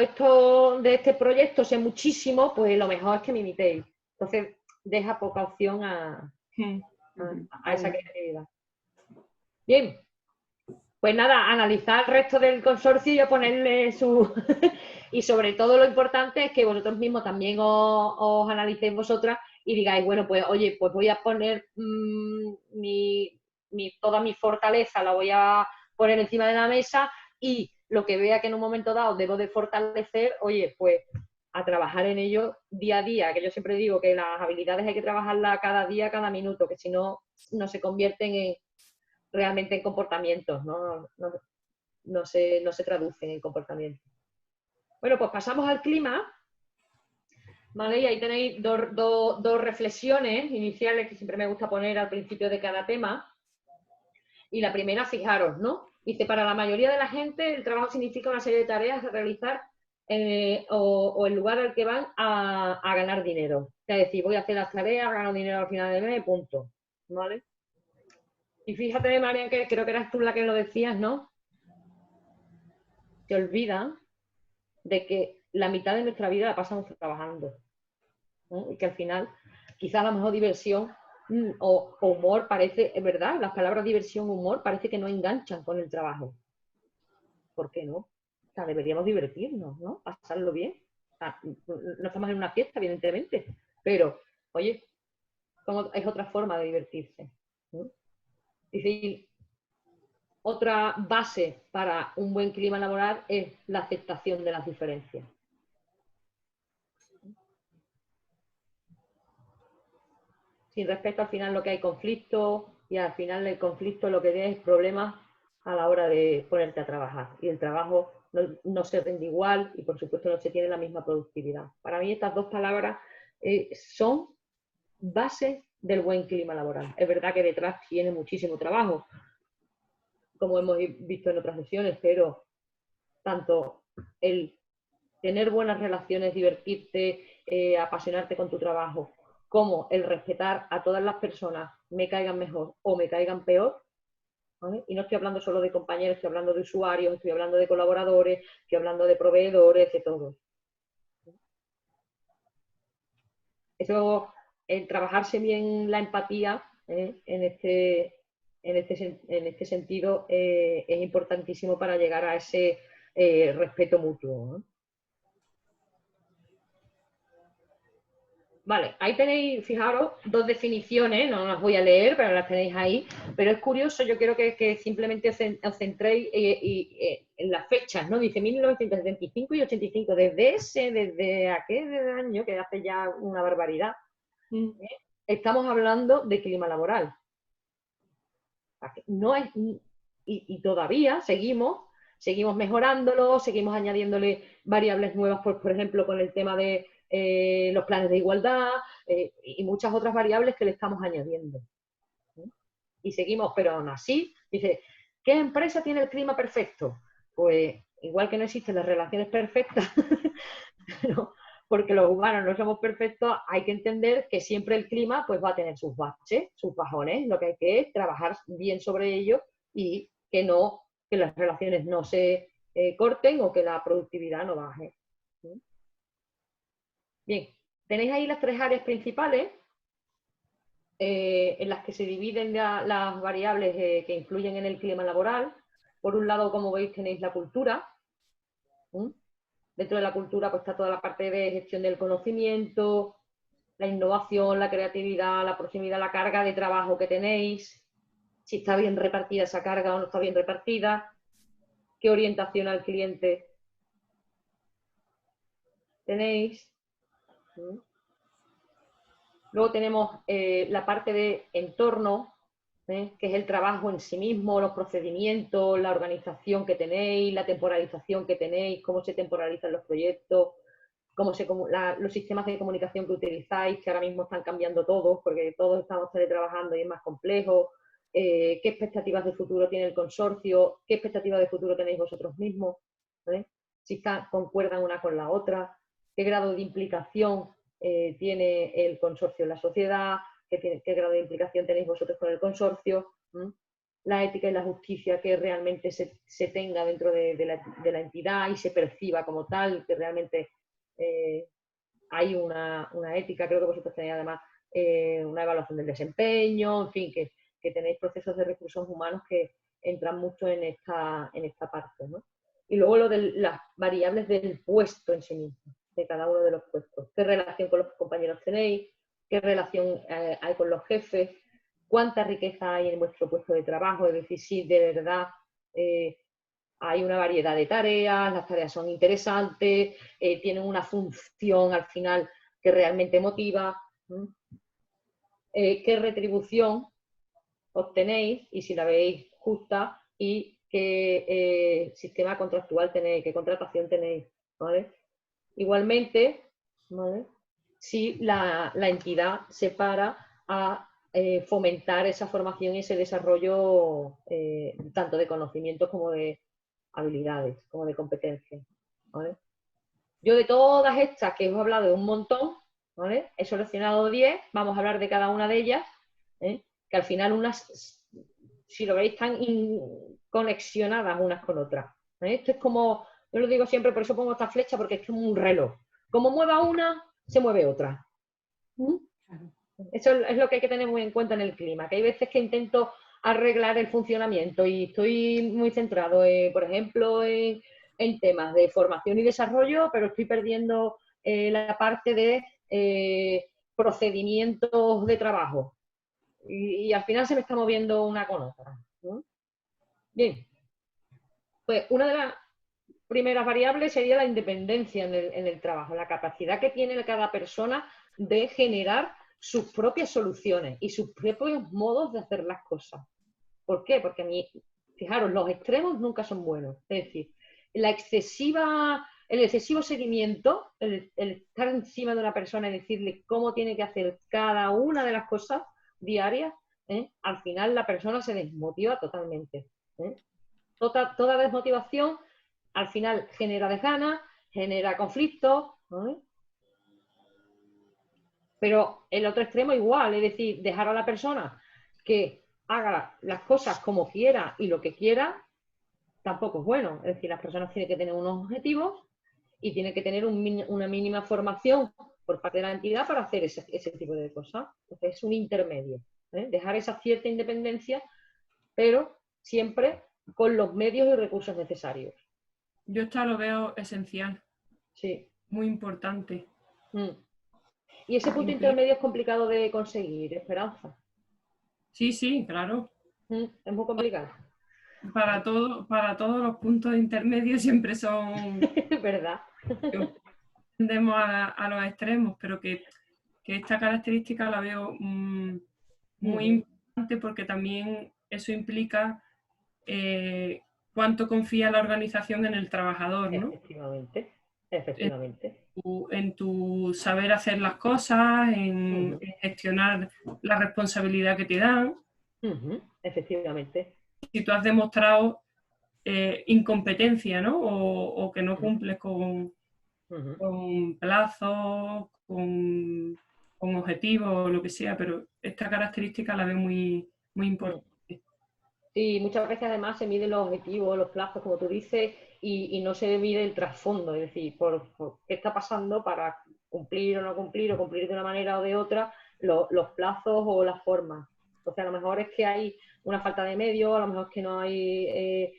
de este proyecto sé muchísimo, pues lo mejor es que me imitéis. Entonces deja poca opción a esa creatividad. Bien, pues nada, analizar el resto del consorcio y ponerle su... y sobre todo lo importante es que vosotros mismos también os analicéis vosotras y digáis, bueno, pues oye, pues voy a poner toda mi fortaleza, la voy a poner encima de la mesa y lo que vea que en un momento dado debo de fortalecer, oye, pues a trabajar en ello día a día, que yo siempre digo que las habilidades hay que trabajarlas cada día, cada minuto, que si no, no se convierten realmente en comportamientos, no se traducen en comportamientos. Bueno, pues pasamos al clima, ¿vale? Y ahí tenéis dos reflexiones iniciales que siempre me gusta poner al principio de cada tema. Y la primera, fijaros, ¿no? Dice, para la mayoría de la gente el trabajo significa una serie de tareas a realizar o el lugar al que van a ganar dinero. Es decir, voy a hacer las tareas, gano dinero al final del mes, punto. ¿Vale? Y fíjate, Marian, que creo que eras tú la que lo decías, ¿no? Se olvida de que la mitad de nuestra vida la pasamos trabajando, ¿no? Y que al final, quizás a lo mejor diversión o humor parece, es verdad, las palabras diversión, humor, parece que no enganchan con el trabajo. ¿Por qué no? O sea, deberíamos divertirnos, ¿no? Pasarlo bien. O sea, no estamos en una fiesta, evidentemente, pero, oye, es otra forma de divertirse, ¿no? Es decir, otra base para un buen clima laboral es la aceptación de las diferencias. Sin respecto, al final lo que hay conflicto, y al final el conflicto lo que tiene es problemas a la hora de ponerte a trabajar. Y el trabajo no se rinde igual y por supuesto no se tiene la misma productividad. Para mí estas dos palabras son bases del buen clima laboral. Es verdad que detrás tiene muchísimo trabajo, como hemos visto en otras sesiones, pero tanto el tener buenas relaciones, divertirte, apasionarte con tu trabajo, como el respetar a todas las personas, me caigan mejor o me caigan peor, ¿vale? Y no estoy hablando solo de compañeros, estoy hablando de usuarios, estoy hablando de colaboradores, estoy hablando de proveedores, de todo. Eso, el trabajarse bien la empatía, en este sentido, es importantísimo para llegar a ese respeto mutuo, ¿no? Vale, ahí tenéis, fijaros, dos definiciones, no las voy a leer, pero las tenéis ahí. Pero es curioso, yo quiero que simplemente os centréis en las fechas, ¿no? Dice 1975 y 85, desde aquel año, que hace ya una barbaridad, estamos hablando de clima laboral. No es, y todavía seguimos mejorándolo, seguimos añadiéndole variables nuevas, por ejemplo, con el tema de los planes de igualdad y muchas otras variables que le estamos añadiendo. Y seguimos, pero aún así, dice, ¿qué empresa tiene el clima perfecto? Pues igual que no existen las relaciones perfectas, ¿no? Porque los humanos no somos perfectos, hay que entender que siempre el clima pues, va a tener sus baches, sus bajones, lo que hay que es trabajar bien sobre ello y que las relaciones no se corten o que la productividad no baje. Bien, tenéis ahí las tres áreas principales en las que se dividen las variables que influyen en el clima laboral. Por un lado, como veis, tenéis la cultura. Dentro de la cultura pues, está toda la parte de gestión del conocimiento, la innovación, la creatividad, la proximidad, la carga de trabajo que tenéis, si está bien repartida esa carga o no está bien repartida, qué orientación al cliente tenéis. Luego tenemos la parte de entorno, que es el trabajo en sí mismo, los procedimientos, la organización que tenéis, la temporalización que tenéis, cómo se temporalizan los proyectos, los sistemas de comunicación que utilizáis, que ahora mismo están cambiando todos, porque todos estamos teletrabajando y es más complejo. Qué expectativas de futuro tiene el consorcio, qué expectativas de futuro tenéis vosotros mismos, si concuerdan una con la otra, qué grado de implicación tiene el consorcio en la sociedad, qué grado de implicación tenéis vosotros con el consorcio, la ética y la justicia que realmente se tenga dentro de la entidad y se perciba como tal, que realmente hay una ética, creo que vosotros tenéis además una evaluación del desempeño, en fin, que tenéis procesos de recursos humanos que entran mucho en esta parte, ¿no? Y luego lo de las variables del puesto en sí mismo, de cada uno de los puestos. ¿Qué relación con los compañeros tenéis? ¿Qué relación hay con los jefes? ¿Cuánta riqueza hay en vuestro puesto de trabajo? Es decir, si de verdad hay una variedad de tareas, las tareas son interesantes, tienen una función al final que realmente motiva. ¿Qué retribución obtenéis y si la veis justa y qué sistema contractual tenéis, qué contratación tenéis, ¿vale? Igualmente, ¿vale? Si la entidad se para a fomentar esa formación y ese desarrollo tanto de conocimientos como de habilidades, como de competencias, ¿vale? Yo de todas estas que os he hablado de un montón, ¿vale? He seleccionado 10, vamos a hablar de cada una de ellas, que al final unas, si lo veis, están conexionadas unas con otras. Esto es como Yo lo digo siempre, por eso pongo esta flecha, porque es como un reloj. Como mueva una, se mueve otra. ¿Mm? Eso es lo que hay que tener muy en cuenta en el clima, que hay veces que intento arreglar el funcionamiento y estoy muy centrado, por ejemplo, en temas de formación y desarrollo, pero estoy perdiendo la parte de procedimientos de trabajo. Y al final se me está moviendo una con otra, ¿no? Bien, pues una de las primeras variables sería la independencia en el trabajo, la capacidad que tiene cada persona de generar sus propias soluciones y sus propios modos de hacer las cosas. ¿Por qué? Porque a mí, fijaros, los extremos nunca son buenos. Es decir, el excesivo seguimiento, el estar encima de una persona y decirle cómo tiene que hacer cada una de las cosas diarias, al final la persona se desmotiva totalmente. Toda desmotivación al final genera desgana, genera conflictos, ¿no? Pero el otro extremo igual, es decir, dejar a la persona que haga las cosas como quiera y lo que quiera, tampoco es bueno. Es decir, las personas tienen que tener unos objetivos y tienen que tener una mínima formación por parte de la entidad para hacer ese tipo de cosas. Entonces es un intermedio, dejar esa cierta independencia, pero siempre con los medios y recursos necesarios. Yo esto lo veo esencial, Sí. muy importante. Y ese punto intermedio es complicado de conseguir, Esperanza. Sí, claro. Es muy complicado. Para todos los puntos intermedios siempre son... ¿Verdad? Tendemos a los extremos, pero que esta característica la veo muy importante porque también eso implica cuánto confía la organización en el trabajador, ¿no? Efectivamente. En tu saber hacer las cosas, en gestionar la responsabilidad que te dan. Efectivamente. Si tú has demostrado incompetencia, ¿no? O que no cumples con plazos, con objetivos o lo que sea, pero esta característica la veo muy, muy importante. Sí, muchas veces además se miden los objetivos, los plazos, como tú dices, y no se mide el trasfondo, es decir, por qué está pasando para cumplir o no cumplir, o cumplir de una manera o de otra, los plazos o las formas. Entonces, a lo mejor es que hay una falta de medios, a lo mejor es que no hay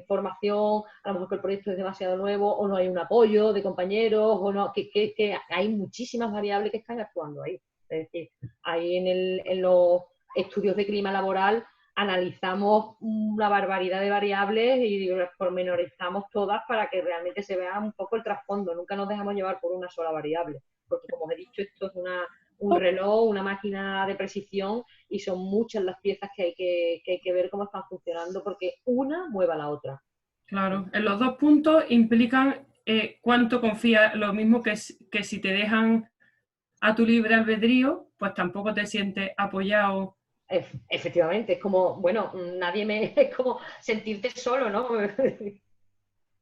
formación, a lo mejor que el proyecto es demasiado nuevo, o no hay un apoyo de compañeros, o no, que hay muchísimas variables que están actuando ahí. Es decir, ahí en los estudios de clima laboral analizamos una barbaridad de variables y pormenorizamos todas para que realmente se vea un poco el trasfondo. Nunca nos dejamos llevar por una sola variable, porque como os he dicho, esto es un reloj, una máquina de precisión y son muchas las piezas que hay que ver cómo están funcionando porque una mueva a la otra. Claro, en los dos puntos implican cuánto confías, lo mismo que si te dejan a tu libre albedrío, pues tampoco te sientes apoyado. Efectivamente, es como, bueno, es como sentirte solo, ¿no?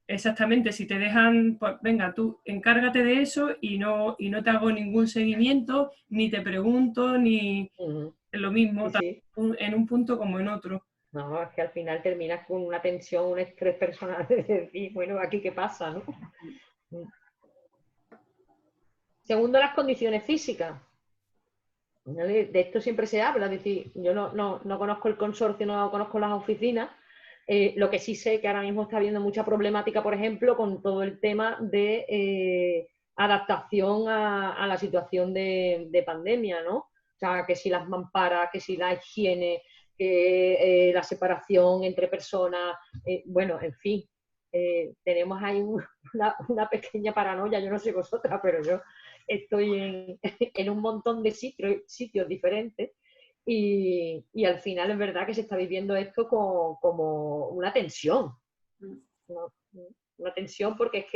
Exactamente, si te dejan, pues venga, tú encárgate de eso y no te hago ningún seguimiento, ni te pregunto, ni es lo mismo, sí. en un punto como en otro. No, es que al final terminas con una tensión, un estrés personal de decir, bueno, ¿aquí qué pasa, no? Segundo, las condiciones físicas. De esto siempre se habla, es decir, yo no conozco el consorcio, no conozco las oficinas, lo que sí sé que ahora mismo está habiendo mucha problemática, por ejemplo, con todo el tema de adaptación a la situación de pandemia, ¿no? O sea, que si las mamparas, que si la higiene, que la separación entre personas, bueno, en fin, tenemos ahí una pequeña paranoia, yo no sé vosotras, pero yo estoy en un montón de sitios diferentes y al final es verdad que se está viviendo esto como una tensión. Una tensión porque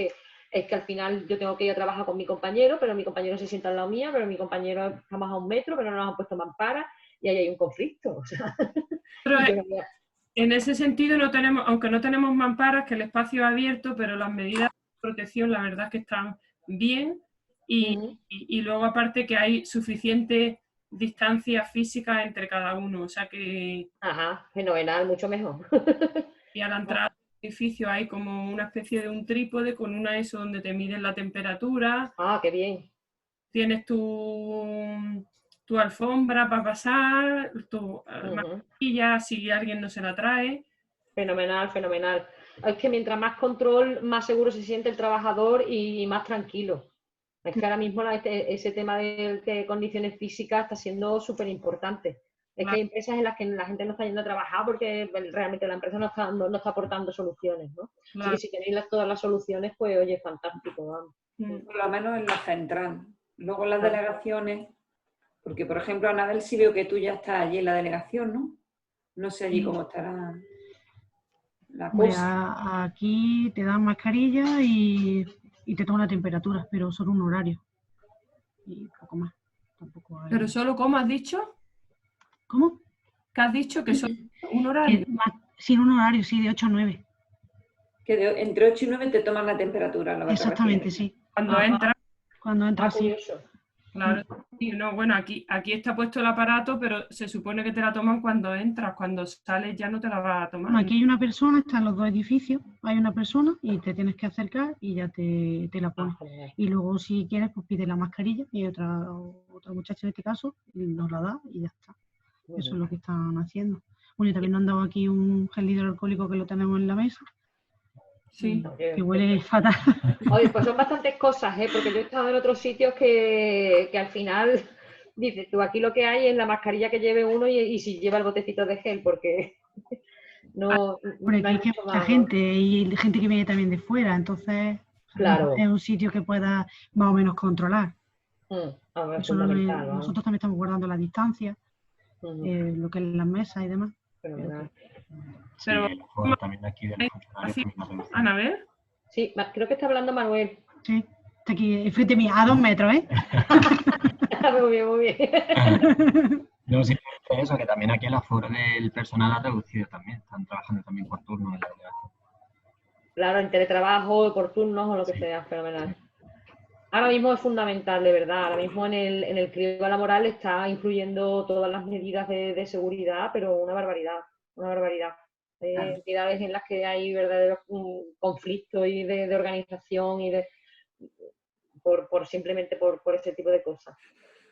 es que al final yo tengo que ir a trabajar con mi compañero, pero mi compañero se sienta al lado mía, pero mi compañero está más a 1 metro, pero no nos han puesto mamparas y ahí hay un conflicto. O sea, pero en ese sentido no tenemos, aunque no tenemos mamparas, que el espacio es abierto, pero las medidas de protección la verdad es que están bien y luego aparte que hay suficiente distancia física entre cada uno, o sea que... Ajá, fenomenal, mucho mejor. Y a la entrada edificio hay como una especie de un trípode con una ESO donde te miden la temperatura. Ah, qué bien. Tienes tu alfombra para pasar, tu mascarilla si alguien no se la trae. Fenomenal, fenomenal. Es que mientras más control, más seguro se siente el trabajador y más tranquilo. Es que ahora mismo ese tema de condiciones físicas está siendo súper importante. Es que hay empresas en las que la gente no está yendo a trabajar porque realmente la empresa no está aportando soluciones, ¿no? Claro. Así que si tenéis todas las soluciones, pues oye, fantástico, vamos. Por lo menos en la central. Luego las delegaciones, porque por ejemplo, Anabel, sí veo que tú ya estás allí en la delegación, ¿no? No sé allí cómo estará la cosa. Aquí te dan mascarilla y te toman la temperatura, pero solo un horario. Y poco más. Tampoco hay... ¿Pero solo cómo has dicho? ¿Cómo? ¿Qué has dicho? ¿Que solo un horario? Sin un horario, sí, de 8 a 9. Que entre 8 y 9 te toman la temperatura. Lo que Exactamente, sí. Cuando entras. Cuando entras, sí. Claro. Sí, no, bueno, aquí está puesto el aparato, pero se supone que te la toman cuando entras. Cuando sales ya no te la vas a tomar. Bueno, aquí hay una persona, están los dos edificios, hay una persona y te tienes que acercar y ya te la pones. Y luego si quieres, pues pide la mascarilla y otra muchacha en este caso nos la da y ya está. Eso es lo que están haciendo. Bueno, y también nos han dado aquí un gel hidroalcohólico que lo tenemos en la mesa. Sí. Que huele fatal. Oye, pues son bastantes cosas, porque yo he estado en otros sitios que al final dices, tú aquí lo que hay es la mascarilla que lleve uno y si lleva el botecito de gel, porque no Por aquí hay mucha gente y gente que viene también de fuera, entonces claro. Es un sitio que pueda más o menos controlar. Eso nosotros también estamos guardando la distancia, lo que es las mesas y demás. Sí, el foro también aquí de los funcionarios. ¿Anabel? Sí, creo que está hablando Manuel. Sí, está aquí frente mía, a 2 metros, ¿eh? Muy bien, muy bien. No, sí, eso, que también aquí el aforo del personal ha reducido también. Están trabajando también por turnos en la delegación. Claro, en teletrabajo, por turnos o lo que sea, fenomenal. Ahora mismo es fundamental, de verdad. Ahora mismo en el crivo laboral está incluyendo todas las medidas de seguridad, pero una barbaridad, una barbaridad. Entidades en las que hay verdaderos conflictos y de organización y simplemente por ese tipo de cosas.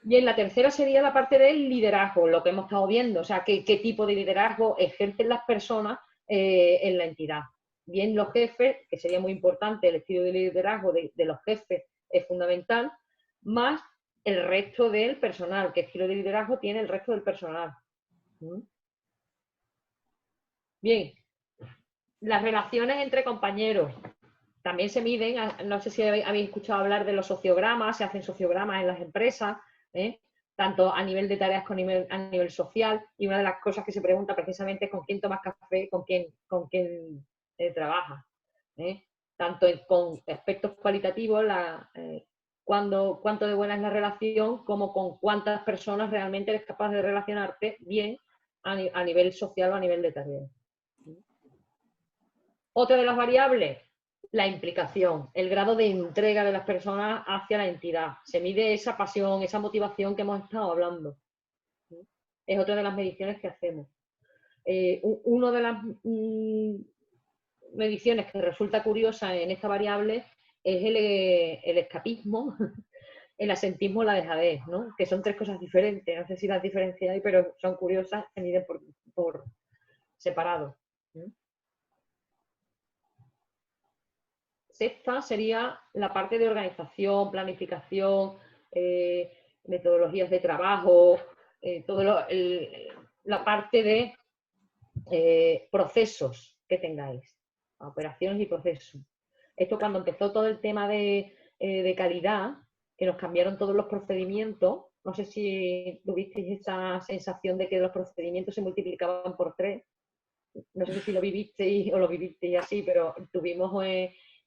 Bien, la tercera sería la parte del liderazgo, lo que hemos estado viendo, o sea, qué tipo de liderazgo ejercen las personas en la entidad. Bien, los jefes, que sería muy importante, el estilo de liderazgo de los jefes es fundamental, más el resto del personal, qué estilo de liderazgo tiene el resto del personal. Bien, las relaciones entre compañeros también se miden, no sé si habéis escuchado hablar de los sociogramas, se hacen sociogramas en las empresas, tanto a nivel de tareas como a nivel social, y una de las cosas que se pregunta precisamente es con quién tomas café, con quién trabajas. Tanto con aspectos cualitativos, cuánto de buena es la relación, como con cuántas personas realmente eres capaz de relacionarte bien a nivel social o a nivel de tareas. Otra de las variables, la implicación, el grado de entrega de las personas hacia la entidad. Se mide esa pasión, esa motivación que hemos estado hablando. Es otra de las mediciones que hacemos. Una de las mediciones que resulta curiosa en esta variable es el escapismo, el asentismo, la dejadez, ¿no? Que son tres cosas diferentes. No sé si las diferenciáis, pero son curiosas, se miden por separado. Sexta sería la parte de organización, planificación, metodologías de trabajo, la parte de procesos que tengáis, operaciones y procesos. Esto cuando empezó todo el tema de calidad, que nos cambiaron todos los procedimientos, no sé si tuvisteis esa sensación de que los procedimientos se multiplicaban por 3, no sé si lo vivisteis o lo vivisteis así, pero tuvimos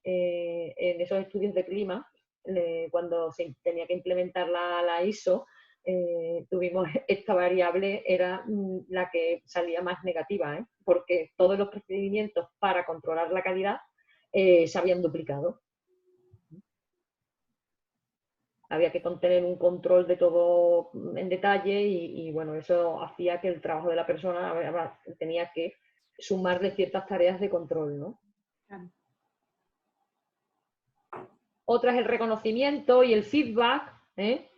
en esos estudios de clima, cuando se tenía que implementar la ISO, tuvimos esta variable, era la que salía más negativa, porque todos los procedimientos para controlar la calidad se habían duplicado. Había que tener un control de todo en detalle y bueno, eso hacía que el trabajo de la persona tenía que sumarle ciertas tareas de control, ¿no? Claro. Otra es el reconocimiento y el feedback,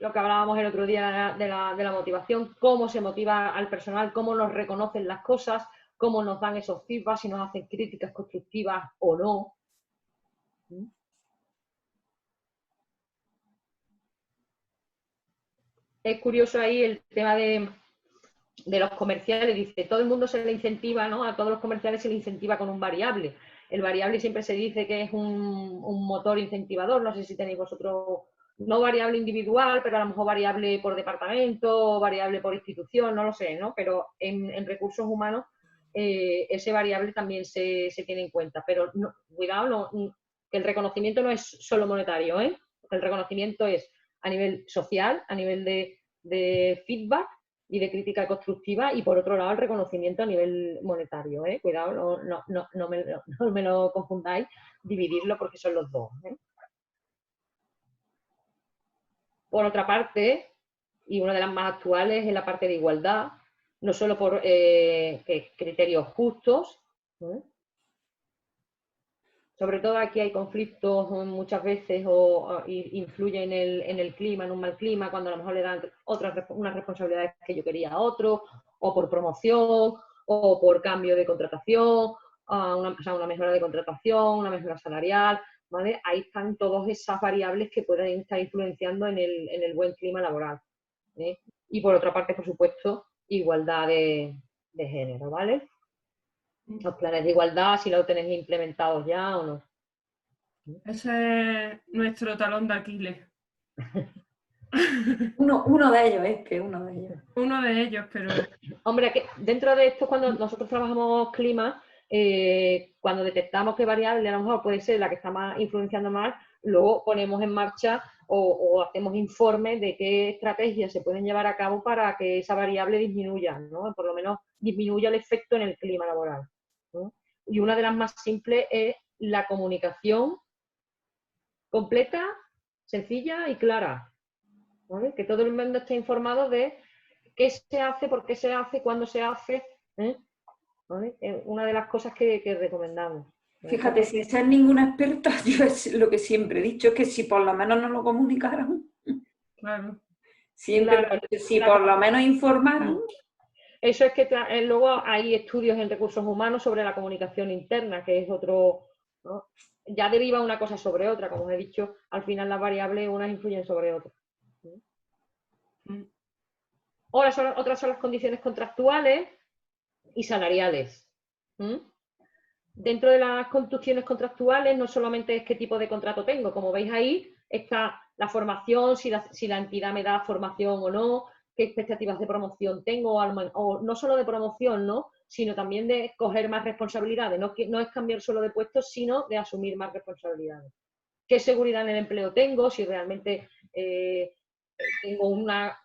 lo que hablábamos el otro día de la motivación, cómo se motiva al personal, cómo nos reconocen las cosas, cómo nos dan esos feedbacks, si nos hacen críticas constructivas o no. Es curioso ahí el tema de los comerciales, dice, todo el mundo se le incentiva, ¿no? A todos los comerciales se le incentiva con un variable. El variable siempre se dice que es un motor incentivador, no sé si tenéis vosotros, no variable individual, pero a lo mejor variable por departamento, variable por institución, no lo sé, ¿no? Pero en recursos humanos ese variable también se tiene en cuenta. Pero no, cuidado, que el reconocimiento no es solo monetario, ¿eh? El reconocimiento es a nivel social, a nivel de feedback y de crítica constructiva, y por otro lado el reconocimiento a nivel monetario, ¿eh? Cuidado, no me lo confundáis, dividirlo porque son los dos, ¿eh? Por otra parte, y una de las más actuales es la parte de igualdad, no solo por criterios justos, ¿eh? Sobre todo aquí hay conflictos muchas veces o influye en el clima, en un mal clima, cuando a lo mejor le dan unas responsabilidades que yo quería a otro, o por promoción, o por cambio de contratación, una mejora de contratación, una mejora salarial, ¿vale? Ahí están todas esas variables que pueden estar influenciando en el buen clima laboral, ¿eh? Y por otra parte, por supuesto, igualdad de género, ¿vale? Los planes de igualdad, si lo tenéis implementados ya o no. Ese es nuestro talón de Aquiles. Uno de ellos, uno de ellos. Uno de ellos, pero... Hombre, que dentro de esto, cuando nosotros trabajamos clima, cuando detectamos qué variable a lo mejor puede ser la que está más influenciando más, luego ponemos en marcha o hacemos informes de qué estrategias se pueden llevar a cabo para que esa variable disminuya, ¿no? Por lo menos disminuya el efecto en el clima laboral, ¿no? Y una de las más simples es la comunicación completa, sencilla y clara, ¿vale? Que todo el mundo esté informado de qué se hace, por qué se hace, cuándo se hace, ¿eh? ¿Vale? Es una de las cosas que recomendamos. Fíjate, sin ser ninguna experta, yo es lo que siempre he dicho, es que si por lo menos no lo comunicaran, Claro. siempre, Claro, si por lo menos informaran. Eso es que luego hay estudios en recursos humanos sobre la comunicación interna, que es otro, ¿no? Ya deriva una cosa sobre otra, como os he dicho, al final las variables unas influyen sobre otras. Otras son las condiciones contractuales y salariales. Dentro de las condiciones contractuales no solamente es qué tipo de contrato tengo, como veis ahí está la formación, si la entidad me da formación o no, qué expectativas de promoción tengo, o no solo de promoción, ¿no? Sino también de coger más responsabilidades, no es cambiar solo de puestos, sino de asumir más responsabilidades. ¿Qué seguridad en el empleo tengo? Si realmente tengo una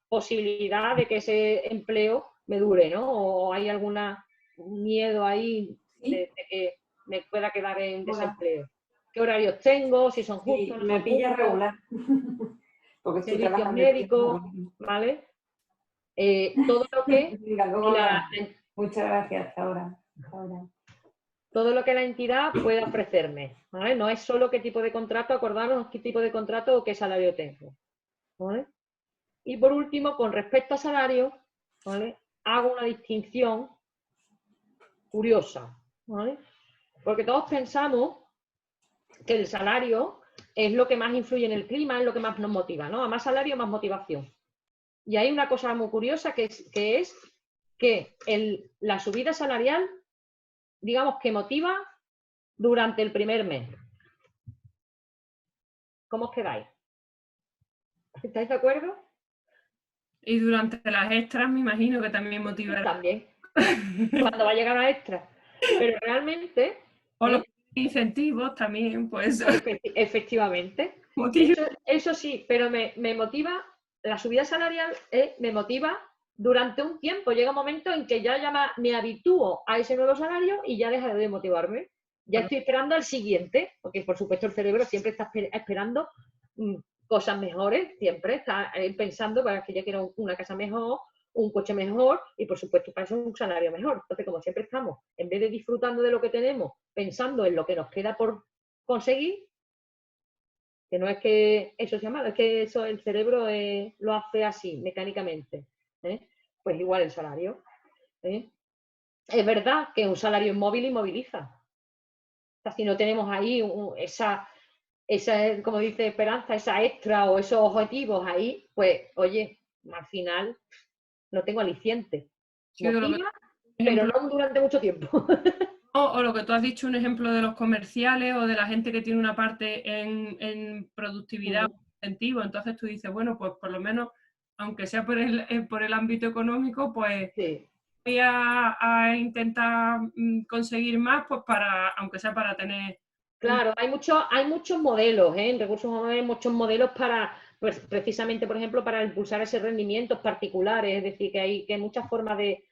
posibilidad de que ese empleo me dure, ¿no? O hay alguna miedo ahí de que me pueda quedar en desempleo. ¿Qué horarios tengo? Si son justos, Sí, me pilla regular. Porque estoy servicios trabajando médicos, ¿vale? Todo lo que Muchas gracias, hasta ahora. Todo lo que la entidad pueda ofrecerme, ¿vale? No es solo qué tipo de contrato, acordaros qué tipo de contrato o qué salario tengo, ¿vale? Y por último, con respecto a salario, ¿vale? Hago una distinción curiosa, ¿vale? Porque todos pensamos que el salario es lo que más influye en el clima, es lo que más nos motiva, ¿no? A más salario, más motivación. Y hay una cosa muy curiosa que es que la subida salarial, digamos que motiva durante el primer mes. ¿Cómo os quedáis? ¿Estáis de acuerdo? Y durante las extras me imagino que también motivará. También. Cuando va a llegar a extra. Pero realmente... O los incentivos también, pues... Efectivamente. Eso sí, pero me motiva, la subida salarial me motiva durante un tiempo. Llega un momento en que ya me habitúo a ese nuevo salario y ya deja de motivarme. Ya estoy esperando al siguiente, porque por supuesto el cerebro siempre está esperando cosas mejores, siempre está pensando, para que yo quiero una casa mejor, un coche mejor y, por supuesto, para eso un salario mejor. Entonces, como siempre estamos, en vez de disfrutando de lo que tenemos, pensando en lo que nos queda por conseguir, que no es que eso sea malo, es que eso el cerebro lo hace así, mecánicamente, ¿eh? Pues igual el salario, ¿eh? Es verdad que un salario inmóvil inmoviliza. O sea, si no tenemos ahí esa, como dice Esperanza, esa extra o esos objetivos ahí, pues, oye, al final no tengo aliciente. Sí, de lo que- Motiva, pero no durante mucho tiempo. O lo que tú has dicho, un ejemplo de los comerciales o de la gente que tiene una parte en productividad o incentivo. Entonces tú dices, bueno, pues por lo menos, aunque sea por el ámbito económico, pues Sí. voy a intentar conseguir más, pues aunque sea para tener... Claro, hay muchos modelos, ¿eh? En recursos humanos hay muchos modelos para, pues, precisamente, por ejemplo, para impulsar ese rendimientos particulares, es decir, que hay muchas formas de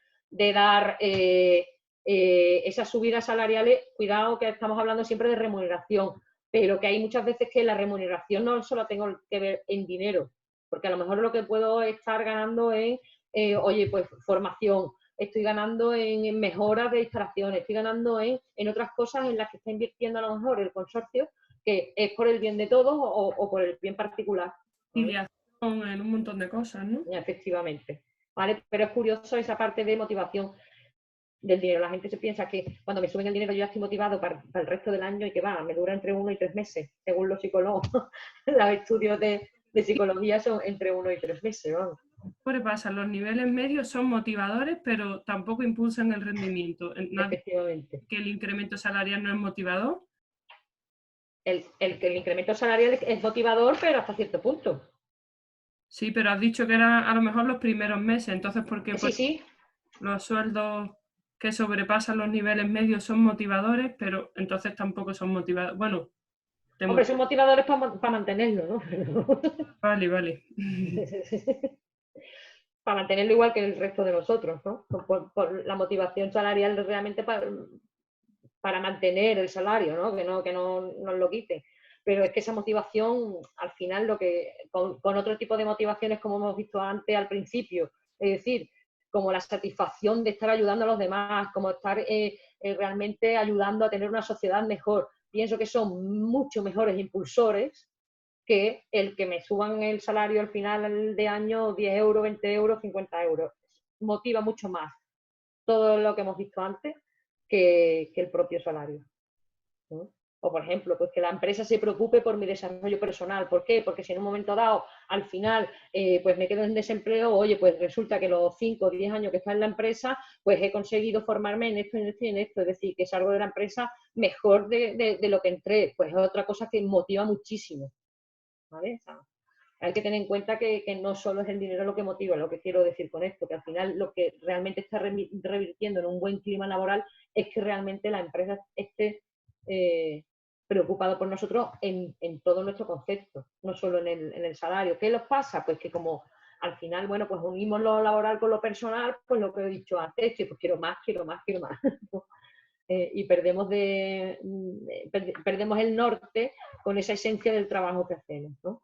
dar esas subidas salariales. Cuidado que estamos hablando siempre de remuneración, pero que hay muchas veces que la remuneración no solo tengo que ver en dinero, porque a lo mejor lo que puedo estar ganando en, oye, pues formación, estoy ganando en mejoras de instalaciones, estoy ganando en otras cosas en las que está invirtiendo a lo mejor el consorcio, que es por el bien de todos o por el bien particular. Filiación en un montón de cosas, ¿no? Efectivamente. ¿Vale? Pero es curioso esa parte de motivación del dinero. La gente se piensa que cuando me suben el dinero yo ya estoy motivado para el resto del año y que va, me dura entre 1 y 3 meses, según los psicólogos. Los estudios de psicología son entre 1 y 3 meses, vamos. Pues pasa, los niveles medios son motivadores, pero tampoco impulsan el rendimiento. Efectivamente. Que el incremento salarial no es motivador. El incremento salarial es motivador, pero hasta cierto punto. Sí, pero has dicho que eran a lo mejor los primeros meses, entonces ¿por qué Sí. los sueldos que sobrepasan los niveles medios son motivadores, pero entonces tampoco son motivadores? Bueno, hombre, son motivadores para mantenerlo, ¿no? Vale. Para mantenerlo igual que el resto de nosotros, ¿no? Por la motivación salarial realmente para mantener el salario, ¿no? Que no nos lo quiten. Pero es que esa motivación, al final, con otro tipo de motivaciones, como hemos visto antes al principio, es decir, como la satisfacción de estar ayudando a los demás, como estar realmente ayudando a tener una sociedad mejor, pienso que son mucho mejores impulsores que el que me suban el salario al final de año 10 euros, 20 euros, 50 euros. Motiva mucho más todo lo que hemos visto antes que el propio salario, ¿no? O, por ejemplo, pues que la empresa se preocupe por mi desarrollo personal. ¿Por qué? Porque si en un momento dado, al final, pues me quedo en desempleo, oye, pues resulta que los 5 o 10 años que está en la empresa, pues he conseguido formarme en esto, en esto y en esto. Es decir, que salgo de la empresa mejor de lo que entré. Pues es otra cosa que motiva muchísimo, ¿vale? O sea, hay que tener en cuenta que no solo es el dinero lo que motiva, lo que quiero decir con esto, que al final lo que realmente está revirtiendo en un buen clima laboral es que realmente la empresa esté preocupado por nosotros en todo nuestro concepto, no solo en el salario. ¿Qué les pasa? Pues que como al final, bueno, pues unimos lo laboral con lo personal, pues lo que he dicho antes, que pues quiero más. Y perdemos el norte con esa esencia del trabajo que hacemos, ¿no?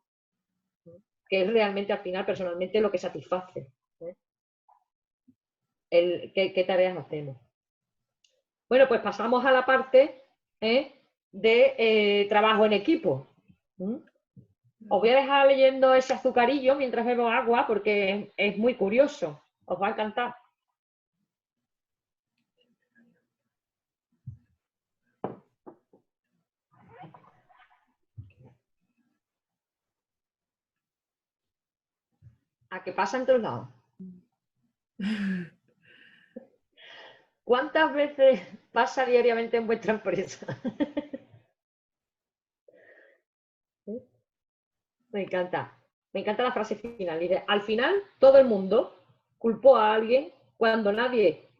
Que es realmente al final personalmente lo que satisface, ¿eh? ¿Qué tareas hacemos? Bueno, pues pasamos a la parte de trabajo en equipo. Os voy a dejar leyendo ese azucarillo mientras bebo agua porque es muy curioso, os va a encantar. ¿A qué pasa en todos lados? ¿Cuántas veces pasa diariamente en vuestra empresa? Me encanta la frase final. Dice, al final todo el mundo culpó a alguien cuando nadie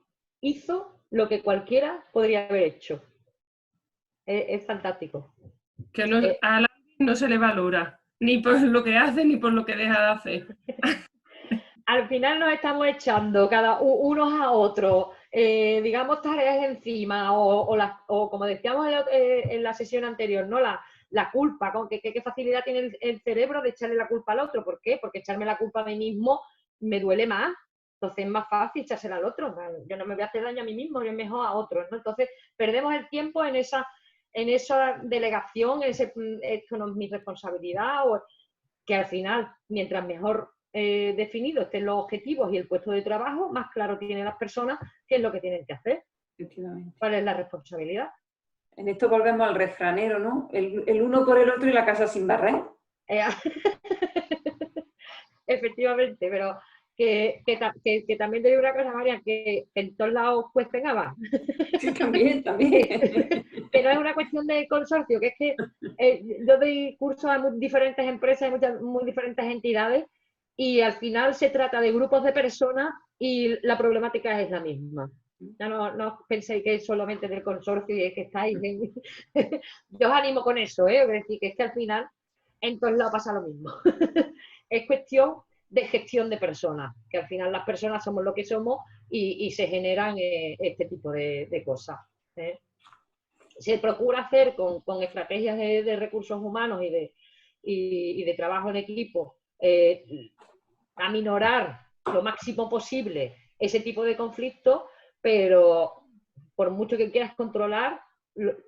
hizo lo que cualquiera podría haber hecho. Es fantástico. Que a alguien no se le valora, ni por lo que hace ni por lo que deja de hacer. Al final nos estamos echando cada unos a otros, digamos, tareas encima o como decíamos en la sesión anterior, ¿no? La culpa, con qué facilidad tiene el cerebro de echarle la culpa al otro. ¿Por qué? Porque echarme la culpa a mí mismo me duele más Entonces es más fácil echársela al otro. Yo no me voy a hacer daño a mí mismo, yo es mejor a otros, ¿no? Entonces perdemos el tiempo en esa delegación, esto no es mi responsabilidad, o que al final, mientras mejor definidos estén los objetivos y el puesto de trabajo, más claro tienen las personas qué es lo que tienen que hacer, cuál es la responsabilidad. En esto volvemos al refranero, ¿no? El uno por el otro y la casa sin barrer. Efectivamente, pero que también te digo una cosa, María, que en todos lados cuesten habas. Sí, también. Pero es una cuestión de consorcio, que es que yo doy cursos a muy diferentes empresas, muy diferentes entidades, y al final se trata de grupos de personas y la problemática es la misma. Ya no penséis que es solamente del consorcio y es que estáis. Yo os animo con eso, es decir, que es que al final en todos lados pasa lo mismo. Es cuestión de gestión de personas, que al final las personas somos lo que somos y se generan este tipo de cosas. Se procura hacer con estrategias de recursos humanos y de trabajo en equipo, aminorar lo máximo posible ese tipo de conflictos, pero por mucho que quieras controlar,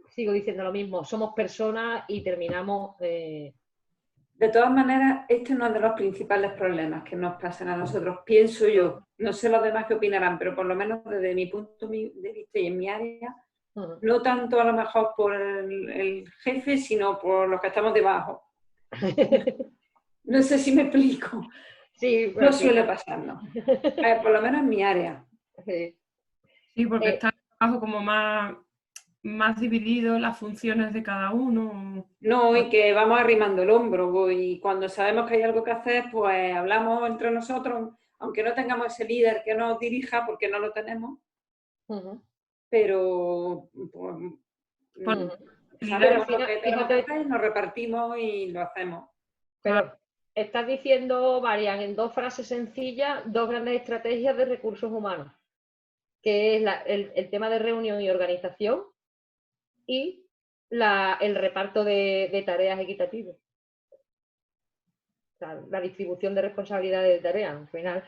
sigo diciendo lo mismo, somos personas y terminamos... De todas maneras, este es uno de los principales problemas que nos pasan a nosotros, pienso yo. No sé los demás qué opinarán, pero por lo menos desde mi punto de vista y en mi área, no tanto a lo mejor por el jefe, sino por los que estamos debajo. No sé si me explico. Sí, no suele pasarnos. Por lo menos en mi área. Sí, porque está el trabajo como más dividido, las funciones de cada uno. No, y que vamos arrimando el hombro, y cuando sabemos que hay algo que hacer, pues hablamos entre nosotros, aunque no tengamos ese líder que nos dirija, porque no lo tenemos, pero pues, sabemos lo que tenemos que hacer, nos repartimos y lo hacemos. Pero estás diciendo, Marian, en 2 frases sencillas, 2 grandes estrategias de recursos humanos, que es el tema de reunión y organización y el reparto de tareas equitativas. O sea, la distribución de responsabilidades de tareas. Al final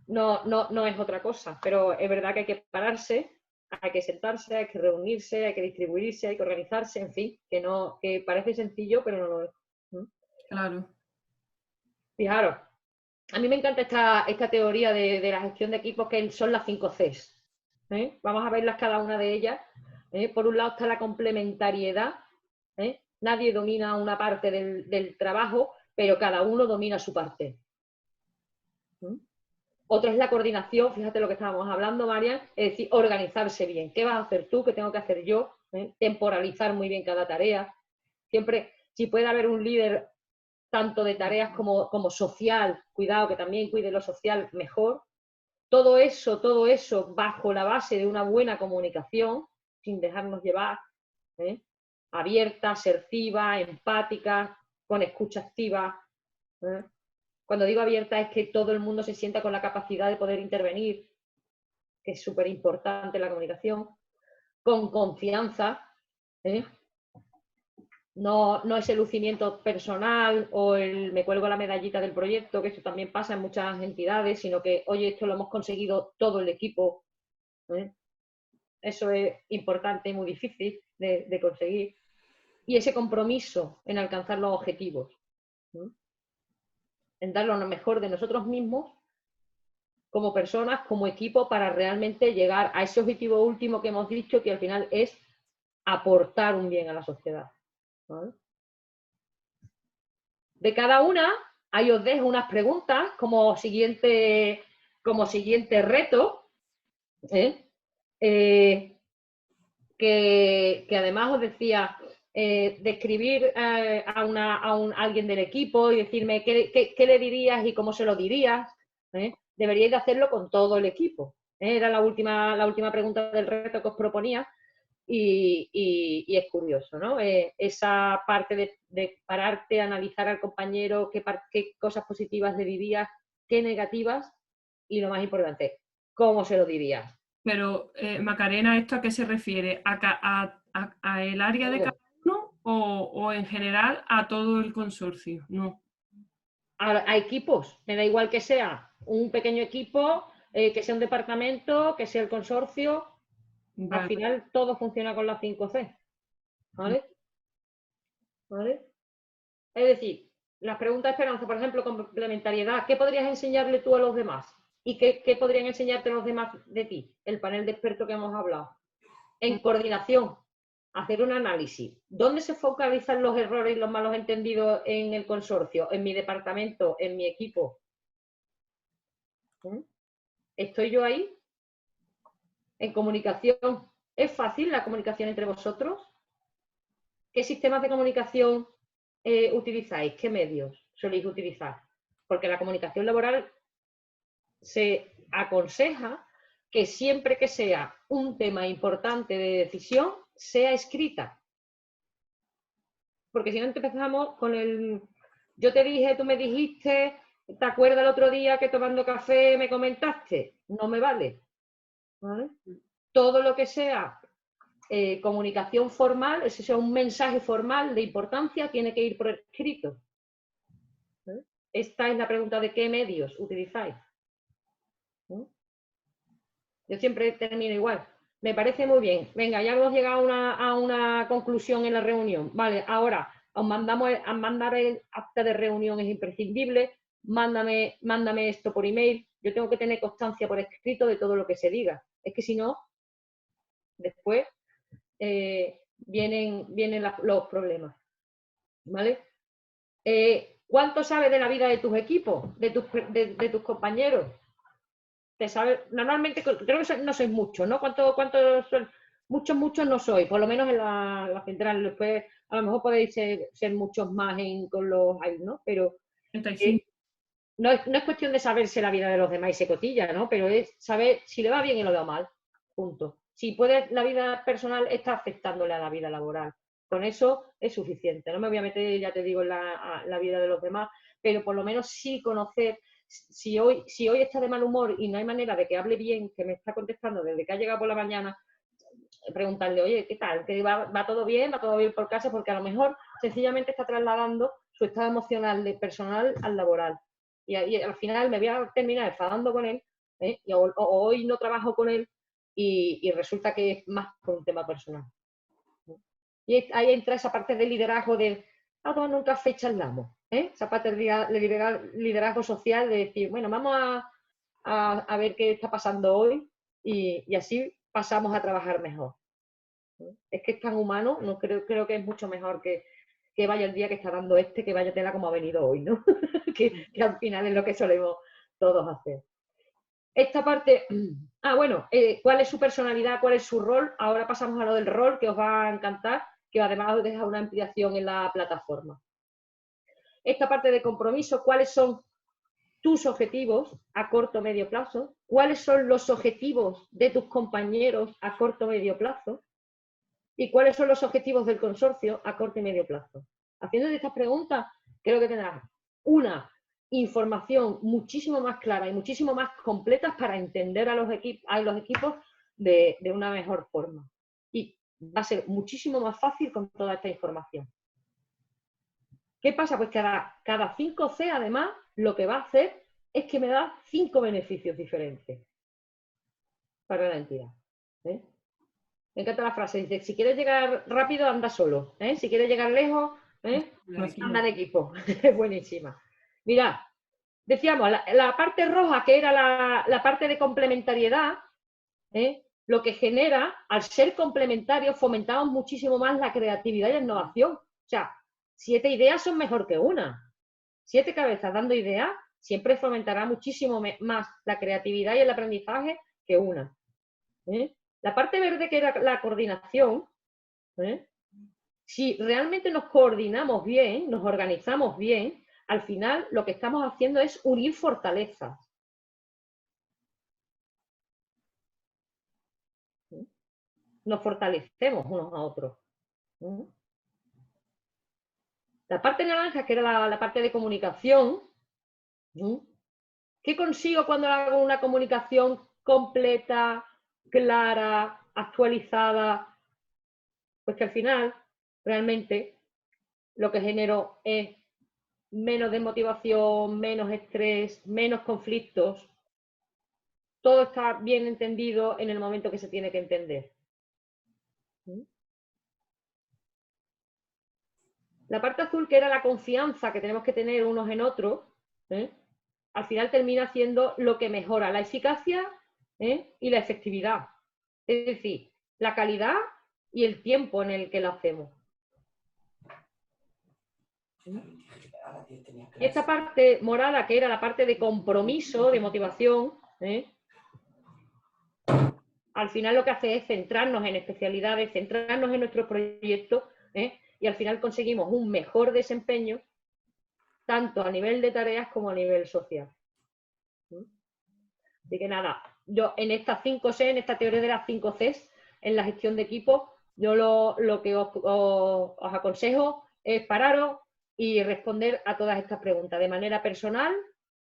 no es otra cosa, pero es verdad que hay que pararse, hay que sentarse, hay que reunirse, hay que distribuirse, hay que organizarse, en fin, que parece sencillo, pero no lo es. Claro. Fijaros, a mí me encanta esta teoría de la gestión de equipos, que son las 5 Cs. Vamos a verlas cada una de ellas. Por un lado está la complementariedad. Nadie domina una parte del trabajo, pero cada uno domina su parte. Otro es la coordinación, fíjate lo que estábamos hablando, Marian, es decir, organizarse bien. ¿Qué vas a hacer tú? ¿Qué tengo que hacer yo? Temporalizar muy bien cada tarea. Siempre, si puede haber un líder tanto de tareas como social, cuidado, que también cuide lo social, mejor. Todo eso bajo la base de una buena comunicación, sin dejarnos llevar, abierta, asertiva, empática, con escucha activa. Cuando digo abierta es que todo el mundo se sienta con la capacidad de poder intervenir, que es súper importante la comunicación, con confianza. No es el lucimiento personal o el me cuelgo la medallita del proyecto, que eso también pasa en muchas entidades, sino que, oye, esto lo hemos conseguido todo el equipo. Eso es importante y muy difícil de conseguir. Y ese compromiso en alcanzar los objetivos, en dar lo mejor de nosotros mismos como personas, como equipo, para realmente llegar a ese objetivo último que hemos dicho, que al final es aportar un bien a la sociedad. De cada una, ahí os dejo unas preguntas como siguiente reto, que además os decía, describir a alguien del equipo y decirme qué le dirías y cómo se lo dirías. Deberíais de hacerlo con todo el equipo. Era la última pregunta del reto que os proponía. Y es curioso, ¿no? Esa parte de pararte, analizar al compañero qué cosas positivas le dirías, qué negativas, y lo más importante, cómo se lo dirías. Pero, Macarena, ¿esto a qué se refiere? ¿A el área de cada uno o en general a todo el consorcio? No. A equipos, me da igual que sea un pequeño equipo que sea un departamento, que sea el consorcio. Al Vale. final todo funciona con las 5C. ¿Vale? ¿Vale? Es decir, las preguntas de Esperanza, por ejemplo, complementariedad, ¿qué podrías enseñarle tú a los demás? ¿Y qué podrían enseñarte los demás de ti? El panel de expertos que hemos hablado. En coordinación, hacer un análisis. ¿Dónde se focalizan los errores y los malos entendidos en el consorcio? ¿En mi departamento? ¿En mi equipo? ¿Estoy yo ahí? En comunicación, ¿es fácil la comunicación entre vosotros? ¿Qué sistemas de comunicación utilizáis? ¿Qué medios soléis utilizar? Porque la comunicación laboral se aconseja que siempre que sea un tema importante de decisión, sea escrita. Porque si no empezamos con el yo te dije, tú me dijiste, ¿te acuerdas el otro día que tomando café me comentaste? No me vale. ¿Vale? Todo lo que sea comunicación formal, ese sea un mensaje formal de importancia, tiene que ir por escrito. Esta es la pregunta de qué medios utilizáis. Yo siempre termino igual. Me parece muy bien. Venga, ya hemos llegado a una conclusión en la reunión. Vale, ahora os mandar el acta de reunión, es imprescindible. Mándame esto por email. Yo tengo que tener constancia por escrito de todo lo que se diga. Es que si no, después vienen los problemas. ¿Vale? ¿Cuánto sabes de la vida de tus equipos, de tus compañeros? Te sabe, normalmente creo que no sois muchos, ¿no? ¿Cuántos son? Muchos no sois, por lo menos en la central. Después a lo mejor podéis ser muchos más con los AIS, ¿no? Pero 35. no es cuestión de saberse la vida de los demás y se cotilla, ¿no? Pero es saber si le va bien y lo va mal. Punto. Si la vida personal está afectándole a la vida laboral. Con eso es suficiente. No me voy a meter, ya te digo, en la vida de los demás, pero por lo menos sí conocer. Si hoy está de mal humor y no hay manera de que hable bien, que me está contestando desde que ha llegado por la mañana, preguntarle, oye, ¿qué tal? ¿Que va todo bien? ¿Va todo bien por casa? Porque a lo mejor sencillamente está trasladando su estado emocional de personal al laboral. Y al final me voy a terminar enfadando con él, o hoy no trabajo con él y resulta que es más por un tema personal. Y ahí entra esa parte del liderazgo de vamos a tomar un café y charlamos. Esa parte del liderazgo social de decir, bueno, vamos a ver qué está pasando hoy y así pasamos a trabajar mejor. Es que es tan humano, no creo que es mucho mejor que vaya el día que está dando que vaya tela como ha venido hoy, ¿no? que al final es lo que solemos todos hacer. Esta parte, bueno, ¿cuál es su personalidad? ¿Cuál es su rol? Ahora pasamos a lo del rol, que os va a encantar, que además os deja una ampliación en la plataforma. Esta parte de compromiso, ¿cuáles son tus objetivos a corto o medio plazo? ¿Cuáles son los objetivos de tus compañeros a corto o medio plazo? ¿Y cuáles son los objetivos del consorcio a corto y medio plazo? Haciendo estas preguntas, creo que tendrás una información muchísimo más clara y muchísimo más completa para entender a los equipos de una mejor forma. Y va a ser muchísimo más fácil con toda esta información. ¿Qué pasa? Pues cada 5C, además, lo que va a hacer es que me da 5 beneficios diferentes para la entidad. Me encanta la frase, dice, si quieres llegar rápido, anda solo. Si quieres llegar lejos, anda en equipo. Es buenísima. Mirad, decíamos, la parte roja, que era la parte de complementariedad, lo que genera, al ser complementarios, fomentamos muchísimo más la creatividad y la innovación. O sea, 7 ideas son mejor que una. 7 cabezas dando ideas siempre fomentará muchísimo más la creatividad y el aprendizaje que una. La parte verde, que era la coordinación, si realmente nos coordinamos bien, nos organizamos bien, al final lo que estamos haciendo es unir fortalezas. Nos fortalecemos unos a otros. La parte naranja, que era la parte de comunicación, ¿qué consigo cuando hago una comunicación completa, clara, actualizada? Pues que al final, realmente, lo que genero es menos desmotivación, menos estrés, menos conflictos. todo está bien entendido en el momento que se tiene que entender. La parte azul, que era la confianza que tenemos que tener unos en otros, al final termina siendo lo que mejora la eficacia y la efectividad. Es decir, la calidad y el tiempo en el que lo hacemos. Esta parte morada, que era la parte de compromiso, de motivación, al final lo que hace es centrarnos en especialidades, centrarnos en nuestros proyectos, y al final conseguimos un mejor desempeño, tanto a nivel de tareas como a nivel social. Así que nada, yo en estas 5C, en esta teoría de las 5 Cs, en la gestión de equipos, yo lo que os aconsejo es pararos y responder a todas estas preguntas de manera personal,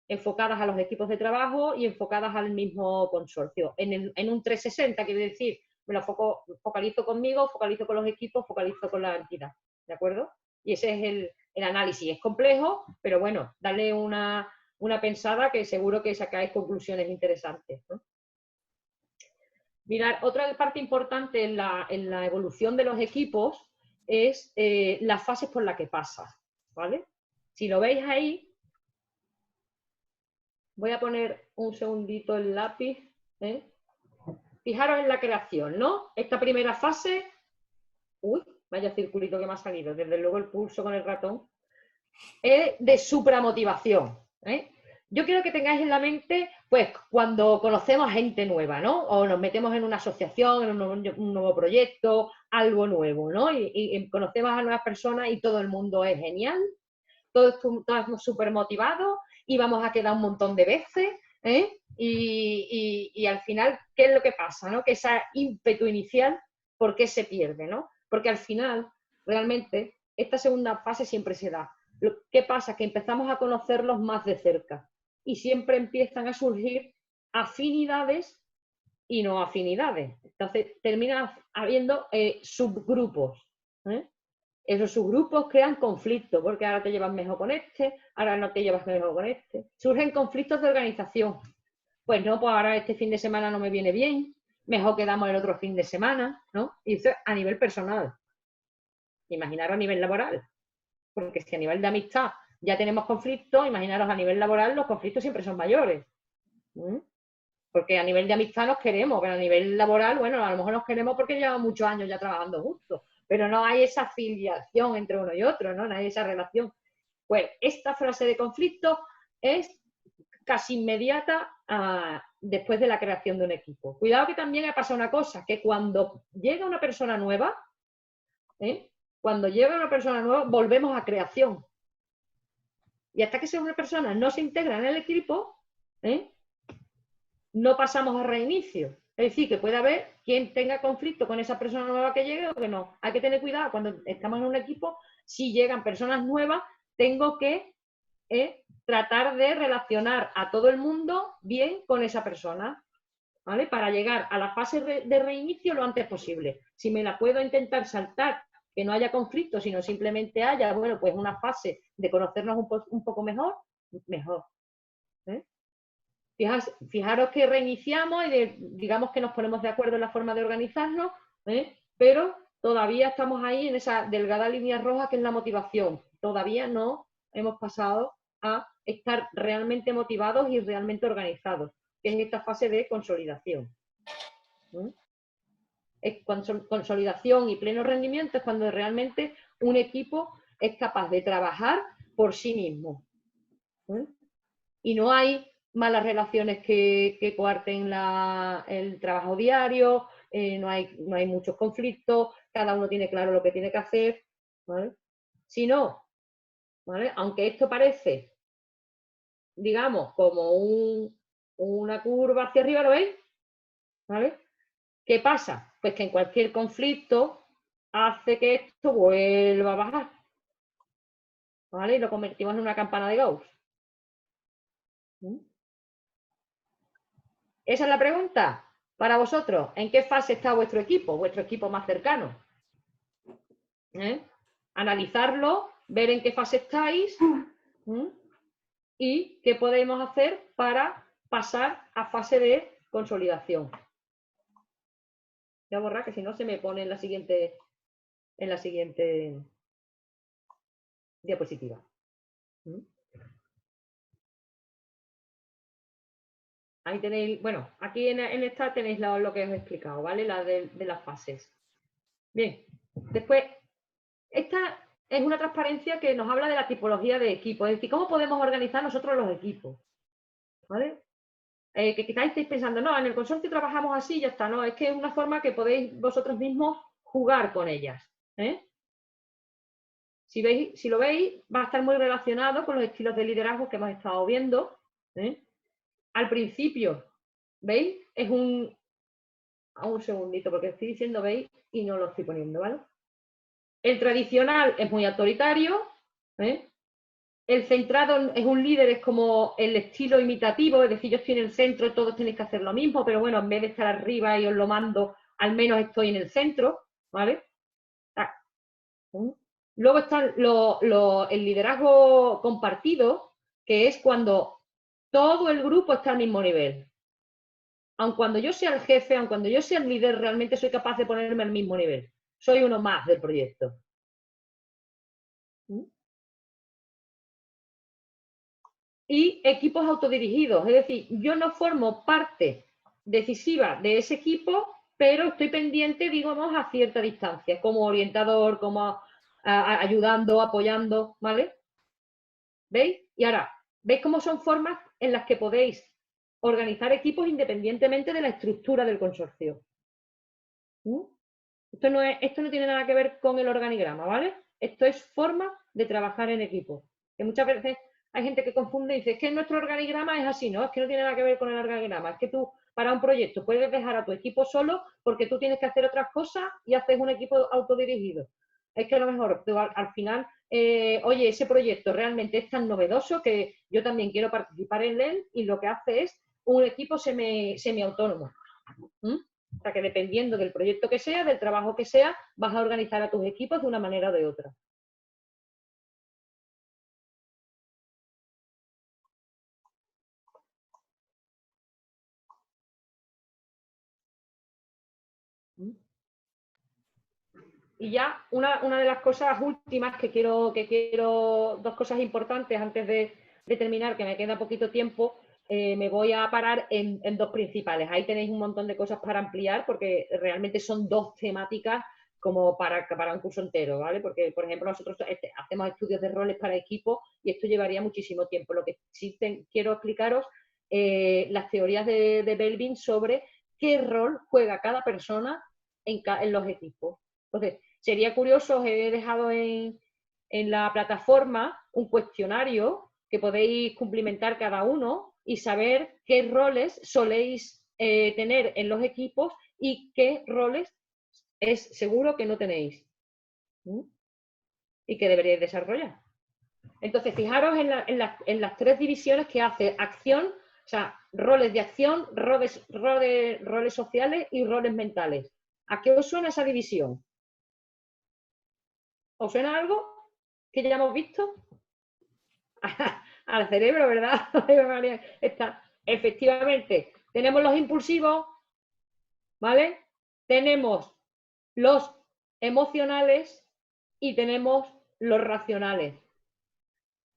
enfocadas a los equipos de trabajo y enfocadas al mismo consorcio. En un 360, quiere decir, me lo focalizo conmigo, focalizo con los equipos, focalizo con la entidad, ¿de acuerdo? Y ese es el análisis. Es complejo, pero bueno, dale una pensada que seguro que sacáis conclusiones interesantes, ¿no? Mirad, otra parte importante en la evolución de los equipos es las fases por las que pasas, ¿vale? Si lo veis ahí, voy a poner un segundito el lápiz, Fijaros en la creación, ¿no? Esta primera fase, uy, vaya circulito que me ha salido, desde luego el pulso con el ratón, es de supramotivación, Yo quiero que tengáis en la mente, pues, cuando conocemos a gente nueva, ¿no? O nos metemos en una asociación, en un nuevo proyecto, algo nuevo, ¿no? Y conocemos a nuevas personas y todo el mundo es genial, todos estamos súper motivados y vamos a quedar un montón de veces, y al final, ¿qué es lo que pasa, no? Que ese ímpetu inicial, ¿por qué se pierde, no? Porque al final, realmente, esta segunda fase siempre se da. ¿Qué pasa? Que empezamos a conocerlos más de cerca y siempre empiezan a surgir afinidades y no afinidades. Entonces, termina habiendo subgrupos. Esos subgrupos crean conflictos, porque ahora te llevas mejor con este, ahora no te llevas mejor con este. Surgen conflictos de organización. Pues no, pues ahora este fin de semana no me viene bien, mejor quedamos el otro fin de semana, ¿no? Y eso a nivel personal. Imaginaros a nivel laboral. Porque si a nivel de amistad ya tenemos conflictos, imaginaros a nivel laboral los conflictos siempre son mayores. Porque a nivel de amistad nos queremos, pero a nivel laboral, bueno, a lo mejor nos queremos porque llevamos muchos años ya trabajando juntos, pero no hay esa filiación entre uno y otro, ¿no? No hay esa relación. Pues esta fase de conflicto es casi inmediata después de la creación de un equipo. Cuidado que también ha pasado una cosa, que cuando llega una persona nueva, volvemos a creación. Y hasta que esa una persona no se integra en el equipo, no pasamos a reinicio. Es decir, que puede haber quien tenga conflicto con esa persona nueva que llegue o que no. Hay que tener cuidado cuando estamos en un equipo, si llegan personas nuevas, tengo que tratar de relacionar a todo el mundo bien con esa persona, ¿vale? Para llegar a la fase de reinicio lo antes posible. Si me la puedo intentar saltar, que no haya conflicto, sino simplemente haya, bueno, pues una fase de conocernos un poco mejor, mejor. Fijaros que reiniciamos y digamos que nos ponemos de acuerdo en la forma de organizarnos, pero todavía estamos ahí en esa delgada línea roja que es la motivación. Todavía no hemos pasado a estar realmente motivados y realmente organizados, que es esta fase de consolidación. Consolidación y pleno rendimiento es cuando realmente un equipo es capaz de trabajar por sí mismo. Y no hay malas relaciones que coarten el trabajo diario, no hay muchos conflictos, cada uno tiene claro lo que tiene que hacer, ¿vale? Si no, ¿vale? Aunque esto parece, digamos, como una curva hacia arriba, ¿lo veis? ¿Vale? ¿Qué pasa? Pues que en cualquier conflicto hace que esto vuelva a bajar, ¿vale? Y lo convertimos en una campana de Gauss. Esa es la pregunta para vosotros. ¿En qué fase está vuestro equipo más cercano? Analizarlo, ver en qué fase estáis y qué podemos hacer para pasar a fase de consolidación. Voy a borrar que si no se me pone en la siguiente diapositiva. Ahí tenéis, bueno, aquí en esta tenéis lo que os he explicado, ¿vale? La de las fases. Bien, después, esta es una transparencia que nos habla de la tipología de equipo, es decir, cómo podemos organizar nosotros los equipos, ¿vale? Que quizás estéis pensando, no, en el consorcio trabajamos así y ya está, no, es que es una forma que podéis vosotros mismos jugar con ellas, ¿eh? Si lo veis, va a estar muy relacionado con los estilos de liderazgo que hemos estado viendo, ¿eh? Al principio, ¿veis? Es un segundito, porque estoy diciendo veis y no lo estoy poniendo, ¿vale? El tradicional es muy autoritario, ¿eh? El centrado es un líder, es como el estilo imitativo, es decir, yo estoy en el centro, todos tenéis que hacer lo mismo, pero bueno, en vez de estar arriba y os lo mando, al menos estoy en el centro, ¿vale? Luego está el liderazgo compartido, que es cuando todo el grupo está al mismo nivel. Aun cuando yo sea el jefe, aun cuando yo sea el líder, realmente soy capaz de ponerme al mismo nivel. Soy uno más del proyecto. Y equipos autodirigidos, es decir, yo no formo parte decisiva de ese equipo, pero estoy pendiente, digamos, a cierta distancia, como orientador, como ayudando, apoyando, ¿vale? ¿Veis? Y ahora, ¿veis cómo son formas en las que podéis organizar equipos independientemente de la estructura del consorcio? Esto no tiene nada que ver con el organigrama, ¿vale? Esto es forma de trabajar en equipo. Que muchas veces hay gente que confunde y dice, es que nuestro organigrama es así, ¿no? Es que no tiene nada que ver con el organigrama. Es que tú, para un proyecto, puedes dejar a tu equipo solo porque tú tienes que hacer otras cosas y haces un equipo autodirigido. Es que a lo mejor tú, al final, oye, ese proyecto realmente es tan novedoso que yo también quiero participar en él y lo que hace es un equipo semiautónomo. O sea que dependiendo del proyecto que sea, del trabajo que sea, vas a organizar a tus equipos de una manera o de otra. Y ya una de las cosas últimas que quiero, dos cosas importantes antes de terminar, que me queda poquito tiempo, me voy a parar en dos principales. Ahí tenéis un montón de cosas para ampliar porque realmente son dos temáticas como para un curso entero, ¿vale? Porque, por ejemplo, nosotros hacemos estudios de roles para equipos y esto llevaría muchísimo tiempo. Lo que sí quiero explicaros, las teorías de Belbin sobre qué rol juega cada persona en los equipos. Entonces, sería curioso, os he dejado en la plataforma un cuestionario que podéis cumplimentar cada uno y saber qué roles soléis tener en los equipos y qué roles es seguro que no tenéis y que deberíais desarrollar. Entonces, fijaros en las tres divisiones que hace acción, o sea, roles de acción, roles sociales y roles mentales. ¿A qué os suena esa división? ¿Os suena algo que ya hemos visto? Al cerebro, ¿verdad? Efectivamente, tenemos los impulsivos, ¿vale? Tenemos los emocionales y tenemos los racionales.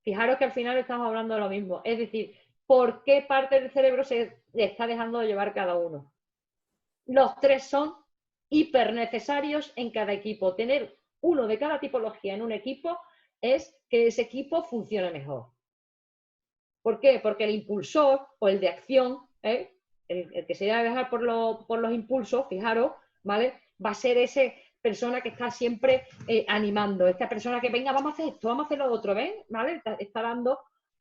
Fijaros que al final estamos hablando de lo mismo. Es decir, ¿por qué parte del cerebro se le está dejando de llevar cada uno? Los tres son hiper necesarios en cada equipo. Tener uno de cada tipología en un equipo es que ese equipo funcione mejor. ¿Por qué? Porque el impulsor o el de acción, el que se debe dejar por los impulsos, fijaros, ¿vale? Va a ser esa persona que está siempre animando, esta persona que venga, vamos a hacer esto, vamos a hacer lo otro, ¿ven? ¿Vale? Está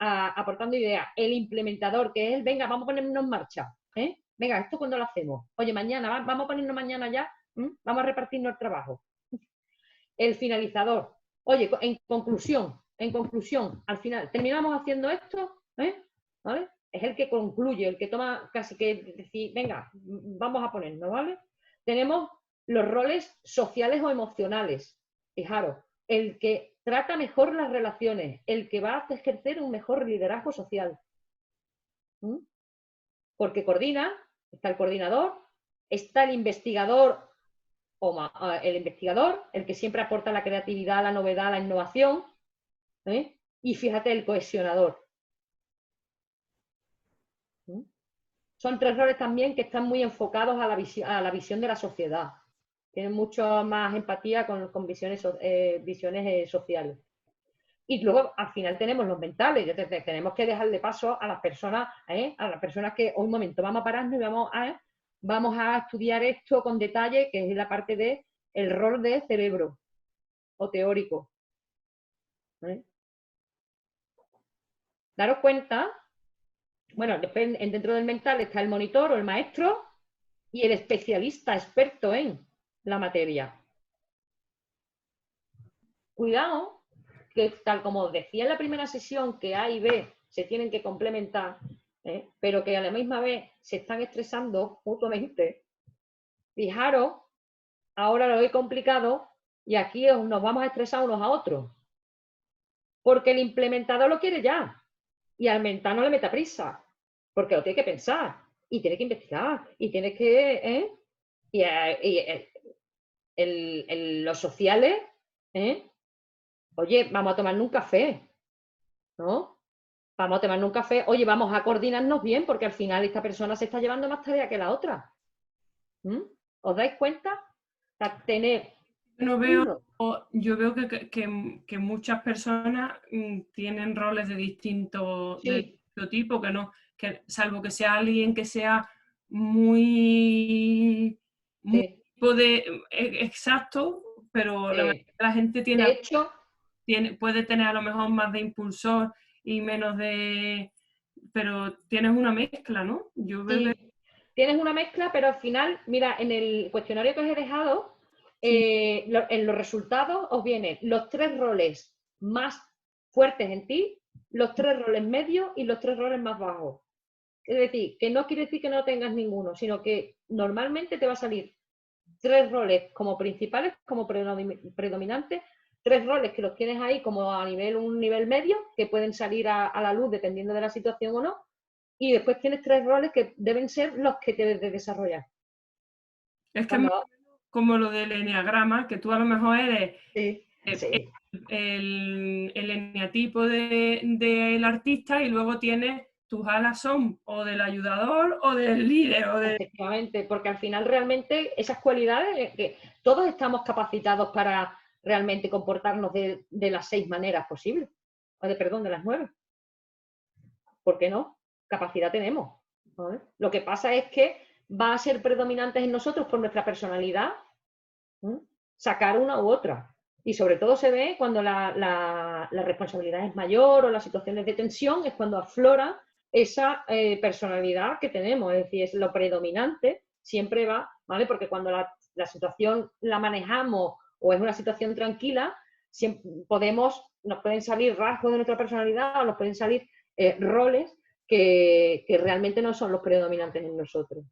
aportando ideas. El implementador, que es el, venga, vamos a ponernos en marcha, venga, ¿esto cuándo lo hacemos? Oye, mañana, vamos a ponernos mañana ya, vamos a repartirnos el trabajo. El finalizador, oye, en conclusión, al final, terminamos haciendo esto, ¿vale? Es el que concluye, el que toma casi que decir, venga, vamos a ponernos, ¿vale? Tenemos los roles sociales o emocionales. Fijaros, el que trata mejor las relaciones, el que va a ejercer un mejor liderazgo social. Porque coordina, Está el coordinador, está el investigador, el que siempre aporta la creatividad, la novedad, la innovación, ¿eh? Y fíjate, el cohesionador. ¿Mm? Son 3 roles también que están muy enfocados a la visión de la sociedad. Tienen mucho más empatía con visiones sociales. Y luego al final tenemos los mentales. Entonces, tenemos que dejarle paso a las personas, que un momento vamos a pararnos y vamos a estudiar esto con detalle, que es la parte de el rol de cerebro o teórico. Daros cuenta, bueno, dentro del mental está el monitor o el maestro y el especialista experto en la materia. Cuidado, que tal como decía en la primera sesión, que A y B se tienen que complementar, pero que a la misma vez se están estresando mutuamente. Fijaros, ahora lo he complicado y aquí nos vamos a estresar unos a otros. Porque el implementador lo quiere ya y al mental no le meta prisa, porque lo tiene que pensar y tiene que investigar y tiene que... los sociales, oye, vamos a tomarnos un café, ¿no? Vamos a tomarnos un café, oye, vamos a coordinarnos bien, porque al final esta persona se está llevando más tarea que la otra. ¿Os dais cuenta? O sea, Yo veo que muchas personas tienen roles de distinto tipo, salvo que sea alguien que sea muy exacto, pero la gente puede tener a lo mejor más de impulsor y menos de... Pero tienes una mezcla, ¿no? Yo veo tienes una mezcla, pero al final, mira, en el cuestionario que os he dejado, en los resultados os vienen los 3 roles más fuertes en ti, los 3 roles medios y los 3 roles más bajos. Es decir, que no quiere decir que no tengas ninguno, sino que normalmente te va a salir 3 roles como principales, como predominantes, 3 roles que los tienes ahí como a un nivel medio, que pueden salir a la luz dependiendo de la situación o no, y después tienes 3 roles que deben ser los que te debes de desarrollar. Es que es como lo del eneagrama, que tú a lo mejor eres el eneatipo del artista y luego tienes tus alas son o del ayudador o del líder. Efectivamente, porque al final realmente esas cualidades, que todos estamos capacitados para realmente comportarnos de las 6 maneras posibles, de las 9. ¿Por qué no? Capacidad tenemos, ¿vale? Lo que pasa es que va a ser predominantes en nosotros por nuestra personalidad, sacar una u otra. Y sobre todo se ve cuando la responsabilidad es mayor o las situaciones de tensión, es cuando aflora esa personalidad que tenemos. Es decir, es lo predominante, siempre va, ¿vale? Porque cuando la situación la manejamos o es una situación tranquila, nos pueden salir rasgos de nuestra personalidad o nos pueden salir roles que realmente no son los predominantes en nosotros,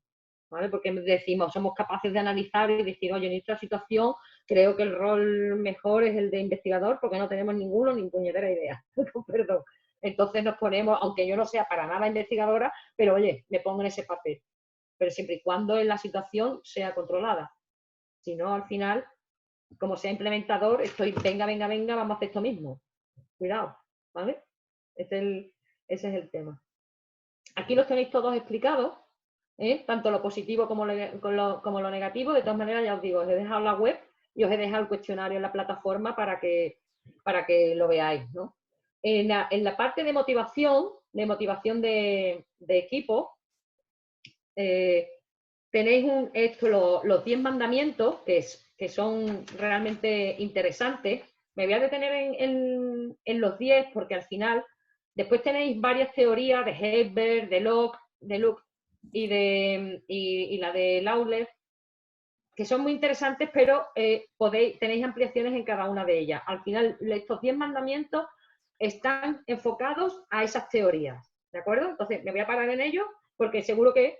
¿vale? Porque decimos, somos capaces de analizar y decir, oye, en esta situación creo que el rol mejor es el de investigador porque no tenemos ni puñetera idea. Perdón. Entonces nos ponemos, aunque yo no sea para nada investigadora, pero oye, me pongo en ese papel. Pero siempre y cuando en la situación sea controlada. Si no, al final, como sea implementador, venga, vamos a hacer esto mismo. Cuidado, ¿vale? Ese es el tema. Aquí los tenéis todos explicados, tanto lo positivo como lo negativo. De todas maneras, ya os digo, os he dejado la web y os he dejado el cuestionario en la plataforma para que lo veáis, ¿no? En la parte de motivación de equipo, tenéis los 10 mandamientos que son realmente interesantes. Me voy a detener en los 10 porque al final después tenéis varias teorías de Hebert, de Locke y la de Lawler, que son muy interesantes, pero tenéis ampliaciones en cada una de ellas. Al final, estos 10 mandamientos están enfocados a esas teorías, ¿de acuerdo? Entonces, me voy a parar en ello porque seguro que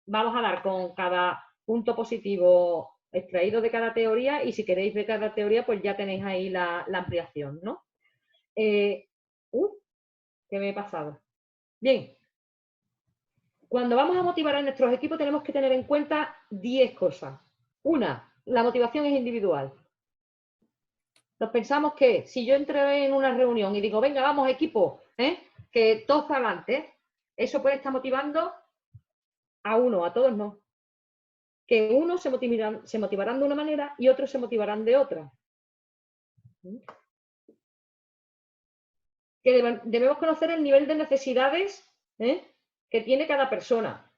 vamos a dar con cada punto positivo extraído de cada teoría y si queréis ver cada teoría, pues ya tenéis ahí la ampliación, ¿no? ¿Qué me he pasado? Bien. cuando vamos a motivar a nuestros equipos tenemos que tener en cuenta 10 cosas. Una, la motivación es individual. Nos pensamos que si yo entro en una reunión y digo, venga, vamos equipo, que todos para adelante, eso puede estar motivando a uno, a todos no. Que unos se motivarán de una manera y otros se motivarán de otra. Que debemos conocer el nivel de necesidades que tiene cada persona.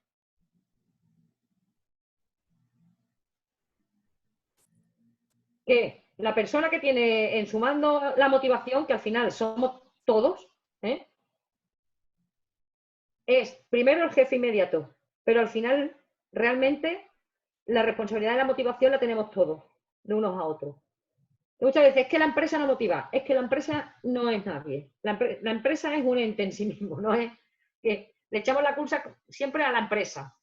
Que la persona que tiene en su mando la motivación, que al final somos todos, es primero el jefe inmediato, pero al final realmente la responsabilidad de la motivación la tenemos todos, de unos a otros. Y muchas veces es que la empresa no motiva, es que la empresa no es nadie. La empresa es un ente en sí mismo, no es que le echamos la culpa siempre a la empresa.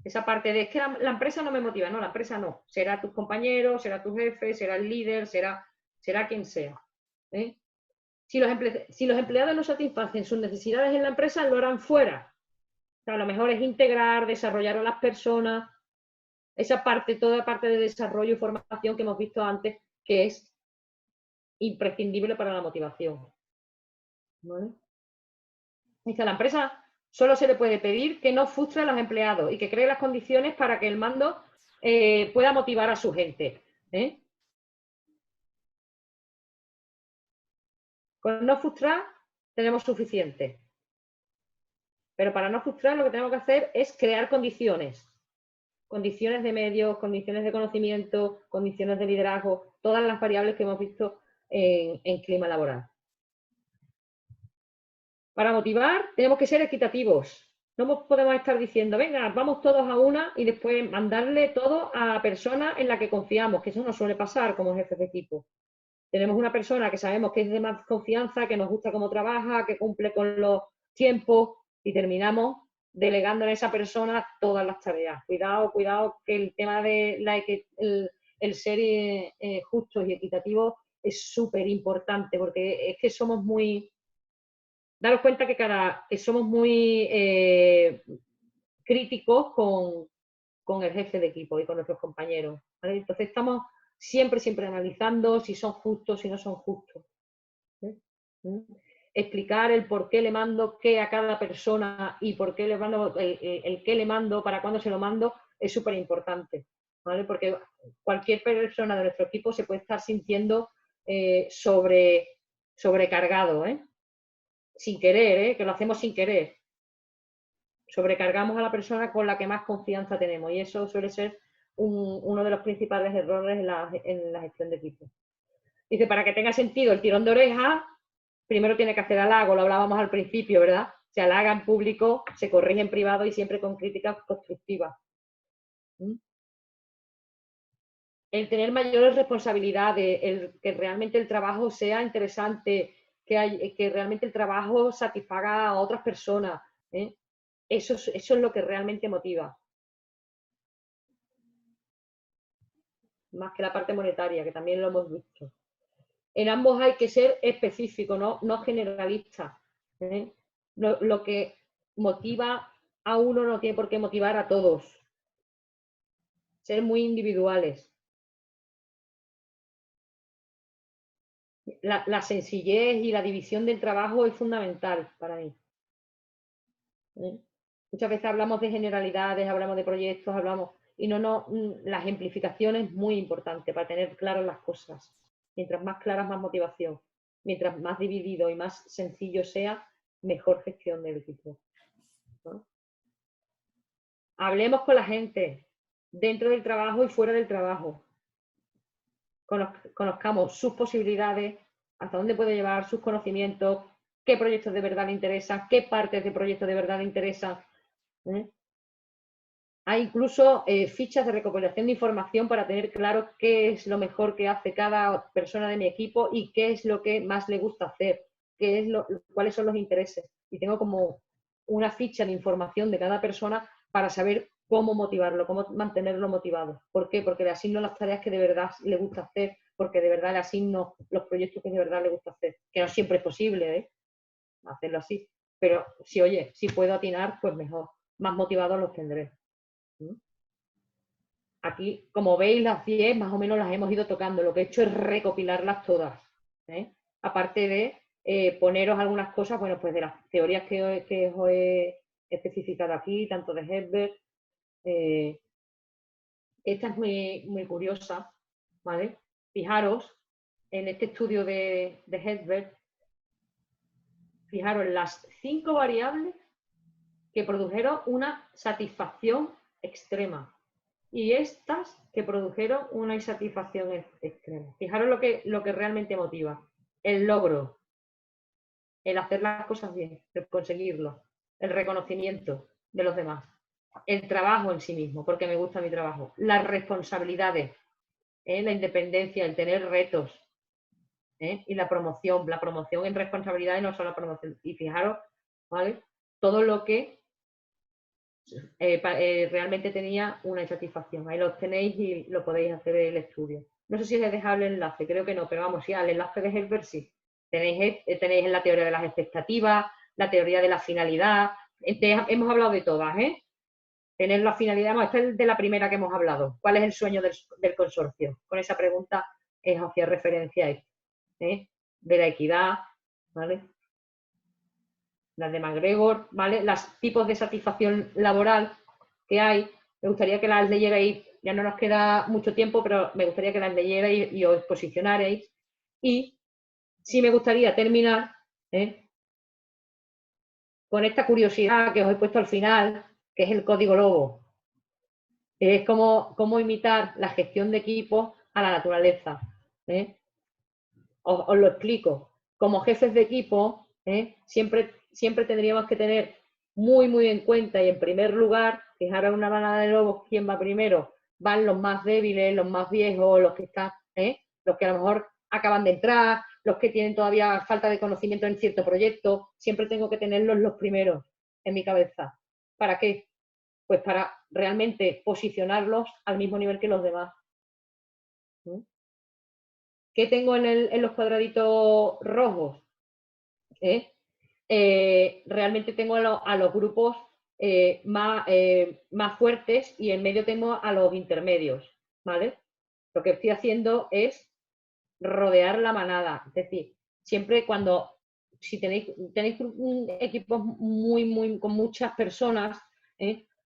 Esa parte de es que la empresa no me motiva, no, la empresa no. Será tus compañeros, será tu jefe, será el líder, será quien sea. Si los empleados no satisfacen sus necesidades en la empresa, lo harán fuera. O sea, a lo mejor es integrar, desarrollar a las personas, esa parte, toda parte de desarrollo y formación que hemos visto antes, que es imprescindible para la motivación. ¿Vale? Dice, a la empresa solo se le puede pedir que no frustre a los empleados y que cree las condiciones para que el mando pueda motivar a su gente. Con no frustrar tenemos suficiente. Pero para no frustrar lo que tenemos que hacer es crear condiciones. Condiciones de medios, condiciones de conocimiento, condiciones de liderazgo, todas las variables que hemos visto en clima laboral. Para motivar tenemos que ser equitativos. No podemos estar diciendo, venga, vamos todos a una y después mandarle todo a la persona en la que confiamos, que eso no suele pasar como jefes de equipo. Tenemos una persona que sabemos que es de más confianza, que nos gusta cómo trabaja, que cumple con los tiempos y terminamos delegando a esa persona todas las tareas. Cuidado, que el tema de el ser justos y equitativos es súper importante porque es que somos muy... Daros cuenta que somos muy críticos con el jefe de equipo y con nuestros compañeros. ¿Vale? Entonces estamos siempre analizando si son justos, si no son justos. Explicar el por qué le mando qué a cada persona y por qué le mando el qué le mando, para cuándo se lo mando, es súper importante. ¿Vale? Porque cualquier persona de nuestro equipo se puede estar sintiendo sobrecargado, sin querer, que lo hacemos sin querer. Sobrecargamos a la persona con la que más confianza tenemos y eso suele ser uno de los principales errores en la gestión de equipo. Dice, para que tenga sentido el tirón de oreja, primero tiene que hacer halago, lo hablábamos al principio, ¿verdad? Se halaga en público, se corrige en privado y siempre con críticas constructivas. El tener mayores responsabilidades, que realmente el trabajo sea interesante, que realmente el trabajo satisfaga a otras personas. Eso es lo que realmente motiva. Más que la parte monetaria, que también lo hemos visto. En ambos hay que ser específico, no generalista. Lo que motiva a uno no tiene por qué motivar a todos. Ser muy individuales. La sencillez y la división del trabajo es fundamental para mí. Muchas veces hablamos de generalidades, hablamos de proyectos, y la ejemplificación es muy importante para tener claras las cosas. Mientras más claras, más motivación. Mientras más dividido y más sencillo sea, mejor gestión del equipo. ¿No? Hablemos con la gente, dentro del trabajo y fuera del trabajo. Conozcamos sus posibilidades, hasta dónde puede llevar, sus conocimientos, qué proyectos de verdad le interesan, qué partes de proyectos de verdad le interesan. Hay incluso fichas de recopilación de información para tener claro qué es lo mejor que hace cada persona de mi equipo y qué es lo que más le gusta hacer, cuáles son los intereses. Y tengo como una ficha de información de cada persona para saber cómo motivarlo, cómo mantenerlo motivado. ¿Por qué? Porque le asigno las tareas que de verdad le gusta hacer, porque de verdad le asigno los proyectos que de verdad le gusta hacer. Que no siempre es posible hacerlo así. Pero si puedo atinar, pues mejor. más motivados los tendré. Aquí, como veis, las 10 más o menos las hemos ido tocando. Lo que he hecho es recopilarlas todas. Aparte de poneros algunas cosas, bueno, pues de las teorías que os he especificado aquí, tanto de Hesberg. Esta es muy curiosa, ¿vale? Fijaros, en este estudio de Hesberg, fijaros las 5 variables que produjeron una satisfacción extrema y estas que produjeron una insatisfacción extrema. Fijaros lo que realmente motiva. El logro, el hacer las cosas bien, el conseguirlo, el reconocimiento de los demás, el trabajo en sí mismo, porque me gusta mi trabajo, las responsabilidades, la independencia, el tener retos, y la promoción en responsabilidades, no solo la promoción. Y fijaros, ¿vale? Todo lo que realmente tenía una insatisfacción. Ahí lo tenéis y lo podéis hacer en el estudio. No sé si os he dejado el enlace, creo que no, pero vamos, sí, al enlace de Hesberg sí. Tenéis la teoría de las expectativas, la teoría de la finalidad. Hemos hablado de todas, Tener la finalidad, no, esta es de la primera que hemos hablado. ¿Cuál es el sueño del consorcio? Con esa pregunta es hacia referencia a esto. De la equidad, ¿vale? Las de MacGregor, ¿vale? Los tipos de satisfacción laboral que hay, me gustaría que las leyerais, ya no nos queda mucho tiempo, pero me gustaría que las leyerais y os posicionarais. Y sí me gustaría terminar con esta curiosidad que os he puesto al final, que es el código lobo. Es cómo imitar la gestión de equipos a la naturaleza. Os lo explico. Como jefes de equipo, siempre tendríamos que tener muy en cuenta y en primer lugar, fijaros una manada de lobos, ¿quién va primero? Van los más débiles, los más viejos, los que están, los que a lo mejor acaban de entrar, los que tienen todavía falta de conocimiento en cierto proyecto. Siempre tengo que tenerlos los primeros en mi cabeza. ¿Para qué? Pues para realmente posicionarlos al mismo nivel que los demás. ¿Qué tengo en los cuadraditos rojos? Realmente tengo a los grupos más fuertes y en medio tengo a los intermedios, ¿vale? Lo que estoy haciendo es rodear la manada. Es decir, siempre si tenéis equipos con muchas personas,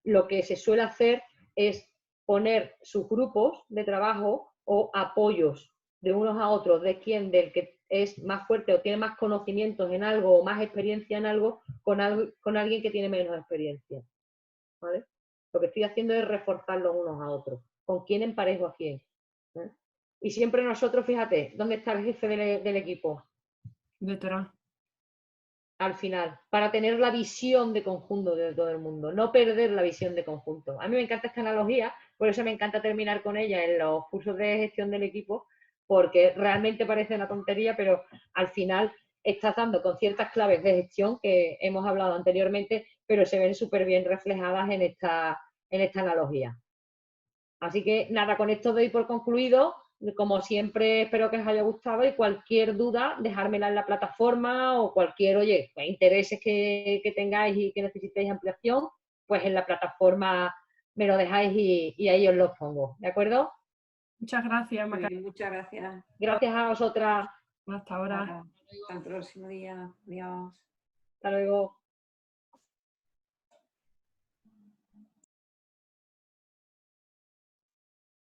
lo que se suele hacer es poner sus grupos de trabajo o apoyos de unos a otros, del que es más fuerte o tiene más conocimientos en algo o más experiencia en algo, con alguien que tiene menos experiencia. ¿Vale? Lo que estoy haciendo es reforzarlos unos a otros. ¿Con quién emparejo a quién? Y siempre nosotros, fíjate, ¿dónde está el jefe del equipo? Detrás. Al final, para tener la visión de conjunto de todo el mundo, no perder la visión de conjunto. A mí me encanta esta analogía, por eso me encanta terminar con ella en los cursos de gestión del equipo, porque realmente parece una tontería, pero al final estás dando con ciertas claves de gestión que hemos hablado anteriormente, pero se ven súper bien reflejadas en esta analogía. Así que nada, con esto doy por concluido. Como siempre, espero que os haya gustado y cualquier duda, dejármela en la plataforma o cualquier, pues, intereses que tengáis y que necesitéis ampliación, pues en la plataforma me lo dejáis y ahí os los pongo. ¿De acuerdo? Muchas gracias, Macarena. Muchas gracias. Gracias a vosotras. Hasta ahora. Hasta el próximo día. Adiós. Hasta luego.